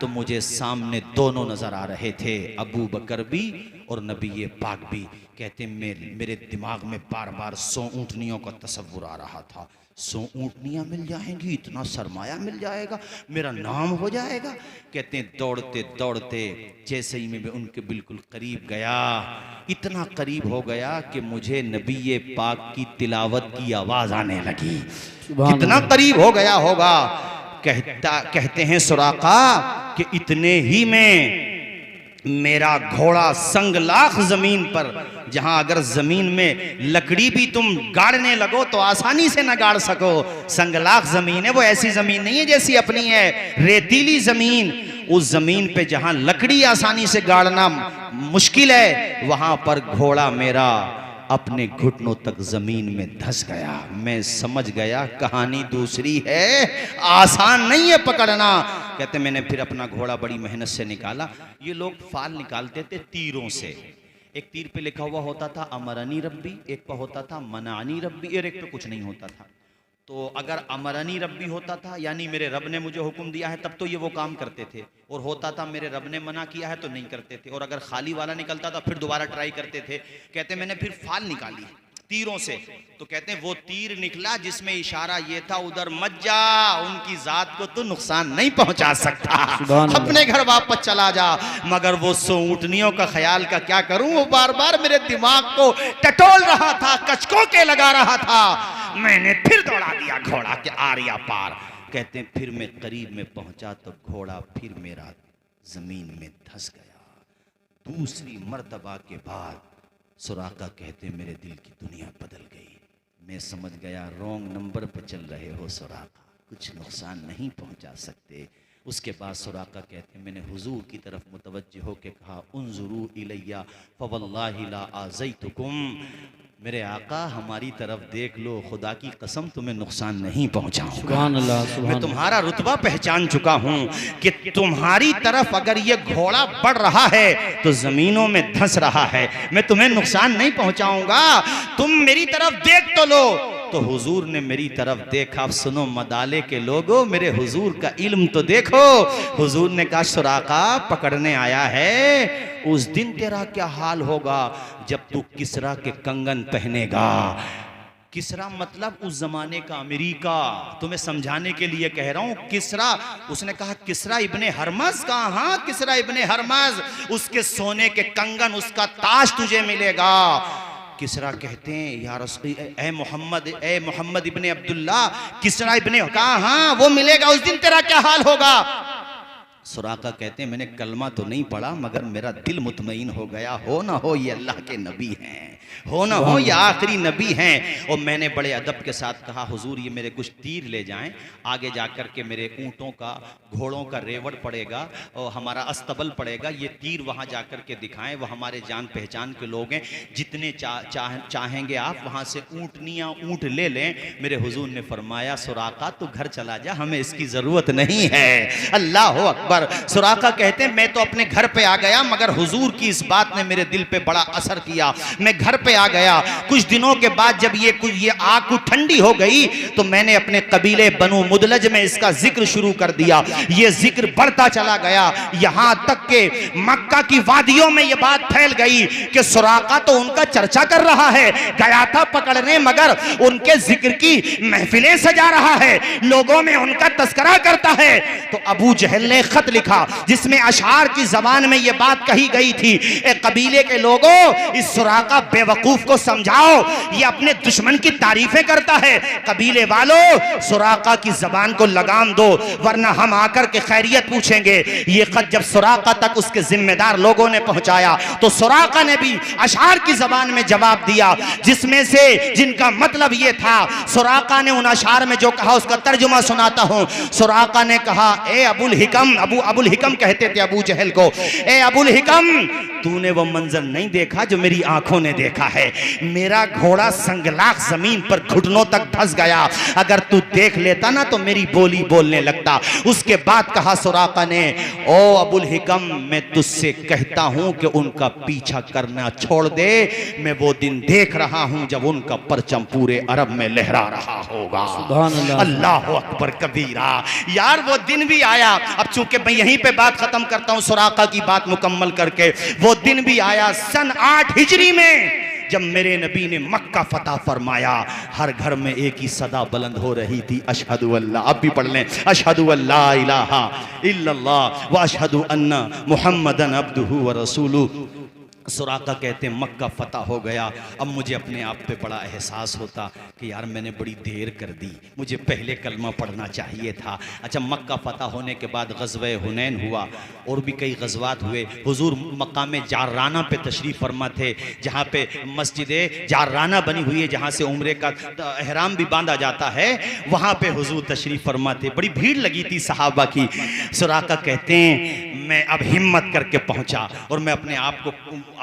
तो मुझे सामने दोनों नजर आ रहे थे, अबू बकर भी और नबी पाक भी। कहते मेरे दिमाग में बार बार 100 ऊँटनियों का तस्वुर आ रहा था। 100 ऊँटनियाँ मिल जाएंगी, इतना सरमाया मिल जाएगा, मेरा नाम हो जाएगा। कहते हैं दौड़ते दौड़ते जैसे ही मैं उनके बिल्कुल करीब गया, इतना करीब हो गया कि मुझे नबी पाक की तिलावत की आवाज आने लगी। कितना करीब हो गया होगा। कहते हैं सुराका कि इतने ही में मेरा घोड़ा संगलाख जमीन पर, जहां अगर जमीन में लकड़ी भी तुम गाड़ने लगो तो आसानी से न गाड़ सको, संगलाख जमीन है। वो ऐसी जमीन नहीं है जैसी अपनी है, रेतीली जमीन। उस जमीन पे जहां लकड़ी आसानी से गाड़ना मुश्किल है, वहां पर घोड़ा मेरा अपने घुटनों तक जमीन में धंस गया। मैं समझ गया कहानी दूसरी है, आसान नहीं है पकड़ना। कहते मैंने फिर अपना घोड़ा बड़ी मेहनत से निकाला। ये लोग फाल निकालते थे तीरों से। एक तीर पे लिखा हुआ होता था अमरनी रब्बी, एक पे होता था मनानी रब्बी, और एक पे कुछ नहीं होता था। तो अगर अमरनी रब्बी होता था यानी मेरे रब ने मुझे हुक्म दिया है, तब तो ये वो काम करते थे, और होता था मेरे रब ने मना किया है तो नहीं करते थे। और अगर खाली वाला निकलता था फिर दोबारा ट्राई करते थे। कहते मैंने फिर फाल निकाली तीरों से, तो कहते हैं वो तीर निकला जिसमें इशारा ये था उधर मत जा, उनकी जात को तो नुकसान नहीं पहुंचा सकता, अपने घर वापस चला जा। मगर वो 100 ऊँटनियों का ख्याल का क्या करूं, वो बार बार मेरे दिमाग को टटोल रहा था, कचकों के लगा रहा था। मैंने फिर दौड़ा दिया घोड़ा के आर या पार। कहते हैं फिर मैं करीब में पहुंचा तो घोड़ा फिर मेरा जमीन में धंस गया। दूसरी मर्तबा के बाद सुराका कहते मेरे दिल की दुनिया बदल गई। मैं समझ गया रॉन्ग नंबर पर चल रहे हो सुराका, कुछ नुकसान नहीं पहुंचा सकते। उसके बाद सुराका कहते मैंने हुजूर की तरफ मुतवज्जह होकर कहा उन्जुरू इलैया फवल्लाहि ला आज़ैतुकुम, मेरे आका हमारी तरफ देख लो, खुदा की कसम तुम्हें नुकसान नहीं पहुंचाऊंगा। सुभान अल्लाह। मैं तुम्हारा रुतबा पहचान चुका हूं कि तुम्हारी तरफ अगर ये घोड़ा बढ़ रहा है तो जमीनों में धंस रहा है, मैं तुम्हें नुकसान नहीं पहुंचाऊंगा। तुम मेरी तरफ देख तो लो। तो हुजूर ने मेरी तरफ देखा। अब सुनो मदाले के लोगों, मेरे हुजूर का इल्म तो देखो। हुजूर ने कहा सुराका पकड़ने आया है, उस दिन तेरा क्या हाल होगा जब तू किसरा के कंगन पहनेगा। किसरा मतलब उस जमाने का अमेरिका, तुम्हें समझाने के लिए कह रहा हूं। किसरा, उसने कहा किसरा इब्ने हरमज का, हाँ किसरा इब्ने हरमज, उसके सोने के कंगन, उसका ताज तुझे मिलेगा। किसरा कहते हैं या रसूल ए मोहम्मद इब्ने अब्दुल्ला, किसरा इब्ने, कहा हाँ वो मिलेगा, उस दिन तेरा क्या हाल होगा। सुराका कहते हैं मैंने कलमा तो नहीं पढ़ा मगर मेरा दिल मुतमईन हो गया, हो ना हो ये अल्लाह के नबी हैं, हो ना हो ये आखिरी नबी हैं। और मैंने बड़े अदब के साथ कहा हुजूर ये मेरे कुछ तीर ले जाएं, आगे जाकर के मेरे ऊँटों का घोड़ों का रेवड़ पड़ेगा और हमारा अस्तबल पड़ेगा, ये तीर वहाँ जाकर के दिखाएं, वो हमारे जान पहचान के लोग हैं, जितने चाहेंगे आप वहाँ से ऊँटनियाँ ऊँट ले लें। मेरे हुजूर ने फरमाया सुराका तू घर चला जा, हमें इसकी ज़रूरत नहीं है। अल्लाह अकबर। सुराका कहते हैं मैं तो अपने घर पे आ गया मगर हुजूर की इस बात ने मेरे दिल पे बड़ा असर किया। मैं घर पे आ गया, कुछ दिनों के बाद जब ये आग कुछ ठंडी हो गई तो मैंने अपने कबीले बनु मुदलज में इसका जिक्र शुरू कर दिया। ये जिक्र बढ़ता चला गया, यहां तक के मक्का की वादियों में ये बात फैल गई कि सुराका तो उनका चर्चा कर रहा है, गया था पकड़ने मगर उनके जिक्र की महफिलें सजा रहा है, लोगों में उनका तस्करा करता है। तो अबू जहल ने खत लिखा जिसमें अशार की जबान में यह बात कही गई थी, ए कबीले के लोगों इस सुराका बेवकूफ को समझाओ, ये अपने दुश्मन की तारीफें करता है। कबीले वालों सुराका की जबान को लगाम दो वरना हम आकर के खैरियत पूछेंगे। ये खत जब सुराका तक उसके जिम्मेदार लोगों ने पहुंचाया तो सुराका ने भी अशार की जबान में जवाब दिया, जिसमें से जिनका मतलब ये था। सुराका ने उन अशार में जो कहा उसका तर्जुमा सुनाता हूं। सुराका ने कहा ए अबुल हिकम, अबुल हिकम कहते थे अबू जहल को, ए अबुल हिकम तूने वो मंजर नहीं देखा जो मेरी आंखों ने देखा है। मेरा घोड़ा संगलाख जमीन पर घुटनों तक धंस गया, अगर तू देख लेता ना तो मेरी बोली बोलने लगता। उसके बाद कहा सुराका ने, ओ अबुल हिकम मैं तुझसे कहता हूं कि उनका पीछा करना छोड़ दे, मैं वो दिन देख रहा हूं जब उनका परचम पूरे अरब में लहरा रहा होगा। अल्लाह अकबर कबीरा। यार वो दिन भी आया। अब चूंकि मैं यहीं पे बात खत्म करता हूं सुराका की बात मुकम्मल करके, वो दिन भी आया सन 8 हिजरी में जब मेरे नबी ने मक्का फतह फरमाया। हर घर में एक ही सदा बुलंद हो रही थी, अशहदु अल्लाह, आप भी पढ़ लें, अशहदु अल्ला इलाहा इल्लल्लाह व अशहदु अन्ना मुहम्मदन अब्दुहु व रसूलुहु। सुराका कहते हैं मक्का फतह हो गया। अब मुझे अपने आप पे बड़ा एहसास होता कि यार मैंने बड़ी देर कर दी, मुझे पहले कलमा पढ़ना चाहिए था। अच्छा मक्का फतह होने के बाद गज़वे हुनैन हुआ और भी कई गज़वात हुए। हुजूर मकाम जार्राना पे तशरीफ़ फरमा थे, जहाँ पे मस्जिद जार्राना बनी हुई है, जहाँ से उम्रे का एहराम भी बांधा जाता है, वहाँ पे हुजूर तशरीफ़ फरमा थे। बड़ी भीड़ लगी थी सहाबा की। सुराका कहते हैं मैं अब हिम्मत करके पहुँचा और मैं अपने आप को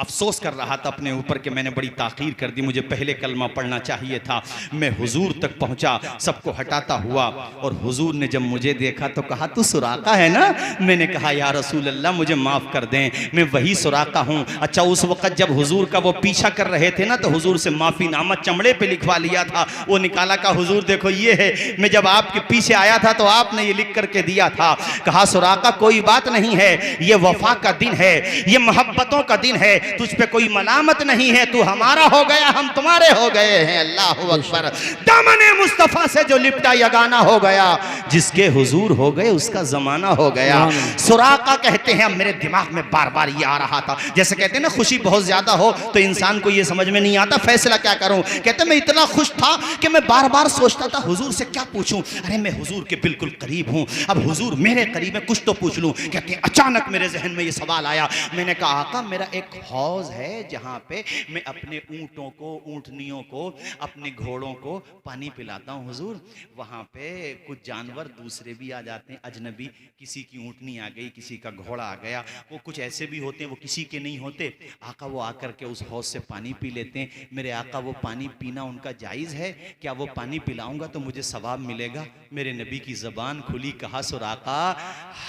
अफसोस कर रहा था अपने ऊपर कि मैंने बड़ी ताख़ीर कर दी, मुझे पहले कलमा पढ़ना चाहिए था। मैं हुजूर तक पहुंचा, सबको हटाता हुआ, और हुजूर ने जब मुझे देखा तो कहा तू सुराका है ना? मैंने कहा या रसूल अल्लाह मुझे माफ़ कर दें, मैं वही सुराका हूँ। अच्छा उस वक़्त जब हुजूर का वो पीछा कर रहे थे ना तो हुजूर से माफ़ीनामा चमड़े पे लिखवा लिया था, वो निकाला, का हुजूर देखो ये है, मैं जब आपके पीछे आया था तो आपने ये लिख करके दिया था। कहा सुराका कोई बात नहीं है, ये वफा का दिन है, ये मोहब्बतों का दिन है, तुझ पे कोई मलामत नहीं है, तू हमारा हो गया हम तुम्हारे हो गए हैं। अल्लाह अकबर। दामने मुस्तफ़ा से जो लिपटा यगाना हो गया, जिसके हुजूर हो गए उसका जमाना हो गया। सुराका कहते हैं अब मेरे दिमाग में बार बार ये आ रहा था, जैसे कहते हैं ना खुशी बहुत ज्यादा हो तो इंसान को ये समझ में नहीं आता फैसला क्या करूं। कहते मैं इतना खुश था कि मैं बार बार सोचता था हुजूर से क्या पूछूं, अरे मैं हुजूर के बिल्कुल करीब हूं, अब हुजूर मेरे करीब है, कुछ तो पूछ लूं। कहते हैं अचानक मेरे जहन में ये सवाल आया, मैंने कहा आका मेरा एक हौज है जहां पे मैं अपने ऊंटों को, ऊंटनियों को, अपने घोड़ों को पानी पिलाता हूं हुजूर, वहां पे कुछ जानवर दूसरे भी आ जाते हैं अजनबी, किसी की ऊंटनी आ गई, किसी का घोड़ा आ गया, वो कुछ ऐसे भी होते हैं वो किसी के नहीं होते। आका वो आकर के उस हौज से पानी पी लेते हैं। मेरे आका वो पानी पीना उनका जायज़ है क्या? वो पानी पिलाऊंगा तो मुझे सवाब मिलेगा? मेरे नबी की ज़बान खुली, कहा सुराका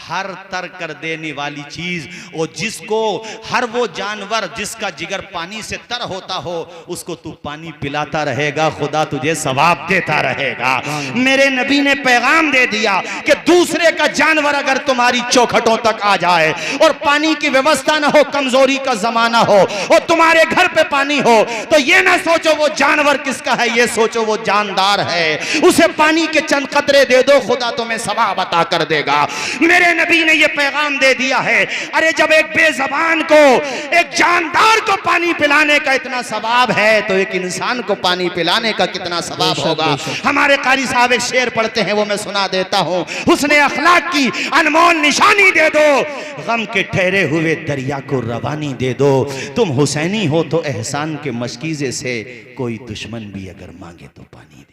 हर तर कर देने वाली चीज़ और जिसको हर वो जानवर जानवर जिसका जिगर पानी से तर होता हो उसको तू पानी पिलाता रहेगा, खुदा तुझे सवाब देता रहेगा। मेरे नबी ने पैगाम दे दिया कि दूसरे का जानवर अगर तुम्हारी चौखटों तक आ जाए और पानी की व्यवस्था ना हो, कमजोरी का जमाना हो और तुम्हारे घर पे पानी हो, तो ये ना सोचो वो जानवर किसका है, ये सोचो वो जानदार है। उसे पानी के चंद कतरे दे दो, खुदा तुम्हें सवाब अता कर देगा। मेरे नबी ने ये पैगाम दे दिया है। अरे जब एक बेज़बान को, एक जानदार को पानी पिलाने का इतना सवाब है तो एक इंसान को पानी पिलाने का कितना सवाब होगा। हमारे कारी साहब एक शेर पढ़ते हैं, वो मैं सुना देता हूं। हुस्ने अखलाक की अनमोल निशानी दे दो, गम के ठहरे हुए दरिया को रवानी दे दो। तुम हुसैनी हो तो एहसान के मशकीजे से कोई दुश्मन भी अगर मांगे तो पानी दे दो।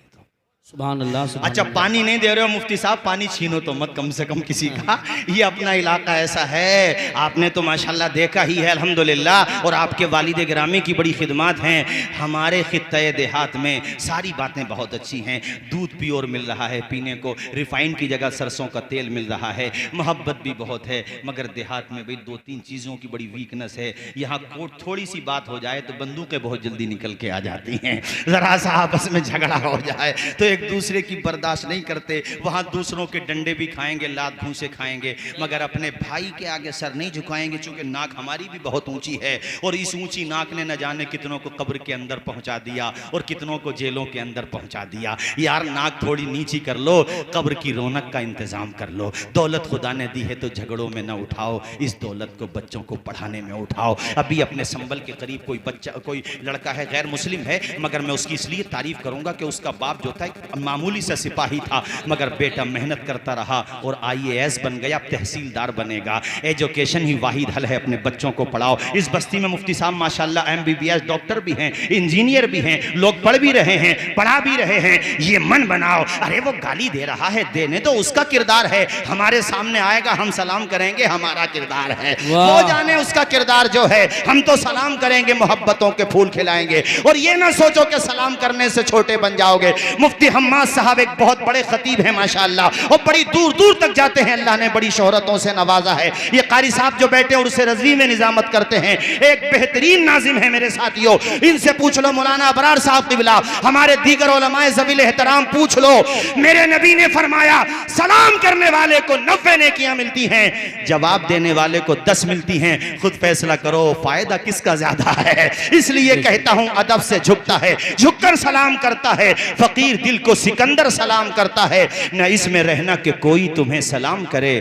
सुभान अल्लाह। अच्छा, पानी नहीं दे रहे हो मुफ्ती साहब, पानी छीनो तो मत कम से कम किसी का। ये अपना इलाका ऐसा है, आपने तो माशाल्लाह देखा ही है अल्हम्दुलिल्लाह। और आपके वालिद गिरामी की बड़ी खिदमत हैं। हमारे खित्ते देहात में सारी बातें बहुत अच्छी हैं। दूध प्योर मिल रहा है पीने को, रिफाइंड की जगह सरसों का तेल मिल रहा है, मोहब्बत भी बहुत है। मगर देहात में भाई 2-3 चीज़ों की बड़ी वीकनेस है। यहाँ थोड़ी सी बात हो जाए तो बंदूकें बहुत जल्दी निकल के आ जाती हैं। ज़रा सा आपस में झगड़ा हो जाए तो एक दूसरे की बर्दाश्त नहीं करते। वहां दूसरों के डंडे भी खाएंगे, लात भूसे खाएंगे, मगर अपने भाई के आगे सर नहीं झुकाएंगे। चूंकि नाक हमारी भी बहुत ऊंची है और इस ऊंची नाक ने न जाने कितनों को कब्र के अंदर पहुंचा दिया और कितनों को जेलों के अंदर पहुंचा दिया। यार नाक थोड़ी नीची कर लो, कब्र की रौनक का इंतजाम कर लो। दौलत खुदा ने दी है तो झगड़ों में न उठाओ, इस दौलत को बच्चों को पढ़ाने में उठाओ। अभी अपने संबल के करीब कोई बच्चा, कोई लड़का है, गैर मुस्लिम है, मगर मैं उसकी इसलिए तारीफ करूंगा कि उसका बाप जो था मामूली सा सिपाही था, मगर बेटा मेहनत करता रहा और IAS बन गया, तहसीलदार बनेगा। एजुकेशन ही वाहिद हल है, अपने बच्चों को पढ़ाओ। इस बस्ती में मुफ्ती साहब माशाल्लाह MBBS डॉक्टर भी हैं, इंजीनियर भी हैं, लोग पढ़ भी रहे हैं, पढ़ा भी रहे हैं। ये मन बनाओ। अरे वो गाली दे रहा है, देने तो उसका किरदार है, हमारे सामने आएगा हम सलाम करेंगे, हमारा किरदार है। वो जाने उसका किरदार जो है, हम तो सलाम करेंगे, मोहब्बतों के फूल खिलाएंगे। और ये ना सोचो कि सलाम करने से छोटे बन जाओगे। मुफ्ती हम्माद साहब एक बहुत बड़े खतीब हैं माशाअल्लाह, और बड़ी दूर दूर तक जाते हैं, अल्लाह ने बड़ी शोहरतों से नवाजा है। ये कारी साहब जो बैठे हैं उर्से रज़वी में निजामत करते हैं, एक बेहतरीन नाजिम है मेरे साथियों। इनसे पूछ लो, मौलाना अबरार साहब क़िबला, हमारे दीगर उलमाए ज़वील एहतराम पूछ लो। मेरे नबी ने फरमाया सलाम करने वाले को 90 नेकियां मिलती हैं, जवाब देने वाले को 10 मिलती हैं। खुद फैसला करो फायदा किसका ज्यादा है। इसलिए कहता हूं अदब से झुकता है, झुककर सलाम करता है। फकीर दिल को सिकंदर सलाम करता है। न इसमें रहना कि कोई तुम्हें सलाम करे,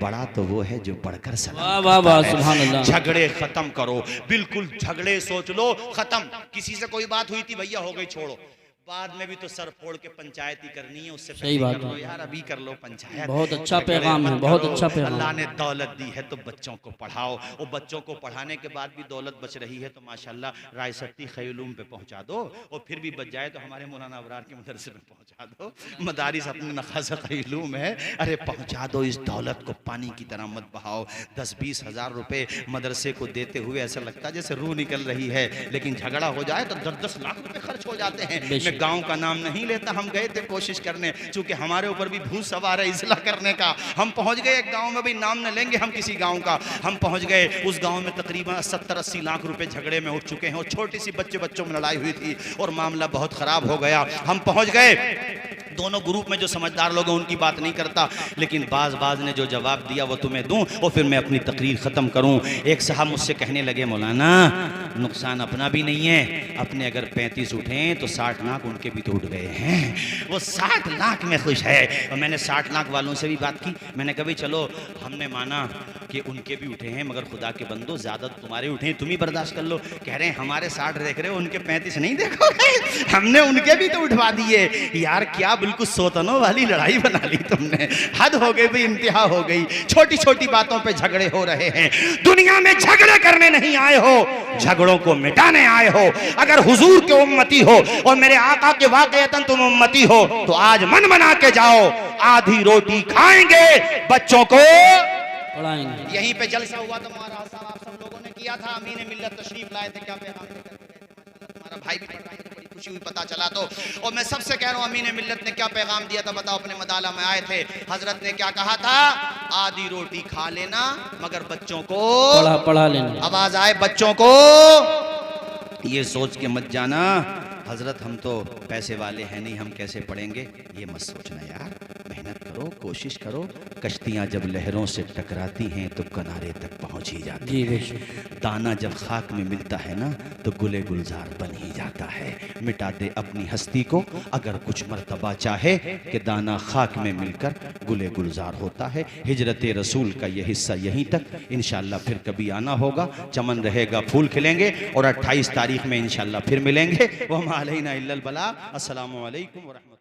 बड़ा तो वो है जो बढ़कर सलाम करता है। सुभान अल्लाह। झगड़े खत्म करो, बिल्कुल झगड़े सोच लो खत्म। किसी से कोई बात हुई थी, भैया हो गई, छोड़ो, बाद में भी तो सर फोड़ के पंचायत ही करनी है, उससे सही बात है यार, अभी कर लो पंचायत। बहुत अच्छा पैगाम है, बहुत अच्छा पैगाम। अल्लाह ने दौलत दी है तो बच्चों को पढ़ाओ, और बच्चों को पढ़ाने के बाद भी दौलत बच रही है तो माशाल्लाह रायसती खैलूम पे पहुंचा दो, और फिर भी बच जाए तो हमारे मौलाना अबरार के मदरसे में पहुंचा दो। मदारिस अपने नखासा खैलूम है, अरे पहुंचा दो। इस दौलत को पानी की तरह मत बहाओ। 10-20 हज़ार रुपए मदरसे को देते हुए ऐसा लगता है जैसे रूह निकल रही है, लेकिन झगड़ा हो जाए तो 10-10 लाख रुपए खर्च हो जाते हैं। गांव का नाम नहीं लेता, हम गए थे कोशिश करने, चूंकि हमारे ऊपर भी भूत सवार है इस्लाह करने का। हम पहुंच गए एक गांव में, भी नाम न लेंगे हम किसी गांव का, हम पहुंच गए उस गांव में तकरीबन 70-80 लाख रुपए झगड़े में उठ चुके हैं, और छोटी सी बच्चों में लड़ाई हुई थी और मामला बहुत खराब हो गया। हम पहुंच गए, दोनों ग्रुप में जो समझदार लोग हैं उनकी बात नहीं करता, लेकिन बाज ने जो जवाब दिया वो तुम्हें दूं और फिर मैं अपनी तकरीर खत्म करूं। एक साहब मुझसे कहने लगे, मौलाना नुकसान अपना भी नहीं है, अपने अगर 35 उठे तो 60 लाख उनके भी तो उठ गए हैं। वो 60 लाख में खुश है। और मैंने 60 लाख वालों से भी बात की, मैंने कहा चलो हमने माना कि उनके भी उठे हैं, मगर खुदा के बंदो ज्यादा तुम्हारे उठे हैं, तुम ही बर्दाश्त कर लो। कह रहे हैं हमारे 60 देख रहे हो, उनके 35 नहीं देखोगे, हमने उनके भी तो उठवा दिए। यार क्या बिल्कुल सोतनों वाली लड़ाई बना ली तुमने, हद हो गई भाई, इंतहा हो गई। छोटी छोटी बातों पे झगड़े हो रहे हैं। दुनिया में झगड़े करने नहीं आए हो, झगड़ों को मिटाने आए हो। अगर हुजूर के उम्मती हो और मेरे आका के वाकईतन तुम उम्मती हो तो आज मन बना के जाओ, आधी रोटी खाएंगे, बच्चों को पढ़ाएंगे। यहीं पे जलसा हुआ तो महाराज साहब आप सब लोगों ने किया था, अमीन मिल्लत तशरीफ लाए थे, क्या पैगाम हमारा भाई भी पढ़ रहा है, बड़ी खुशी हुई पता चला तो। और मैं सबसे कह रहा हूँ अमीन मिल्लत ने क्या पैगाम दिया था बताओ, अपने मदाला में आए थे, हजरत ने क्या कहा था, आधी रोटी खा लेना मगर बच्चों को पढ़ा लेना। आवाज आए, बच्चों को ये सोच के मत जाना हजरत हम तो पैसे वाले हैं नहीं, हम कैसे पढ़ेंगे, ये मत सोचना यार, मेहनत करो, कोशिश करो। कश्तियाँ जब लहरों से टकराती हैं तो किनारे तक पहुंच ही जाती है। दाना जब खाक में मिलता है ना तो गुले गुलजार बन ही जाता है। मिटा दे अपनी हस्ती को अगर कुछ मर्तबा चाहे कि दाना खाक में मिलकर गुले गुलजार होता है। हिजरत रसूल का ये हिस्सा यहीं तक, इंशाअल्लाह फिर कभी आना होगा, चमन रहेगा, फूल खिलेंगे और 28 तारीख में इंशाअल्लाह फिर मिलेंगे। वो अलैना इल्लल बलाग। अस्सलामु अलैकुम व रहमतुल्लाह।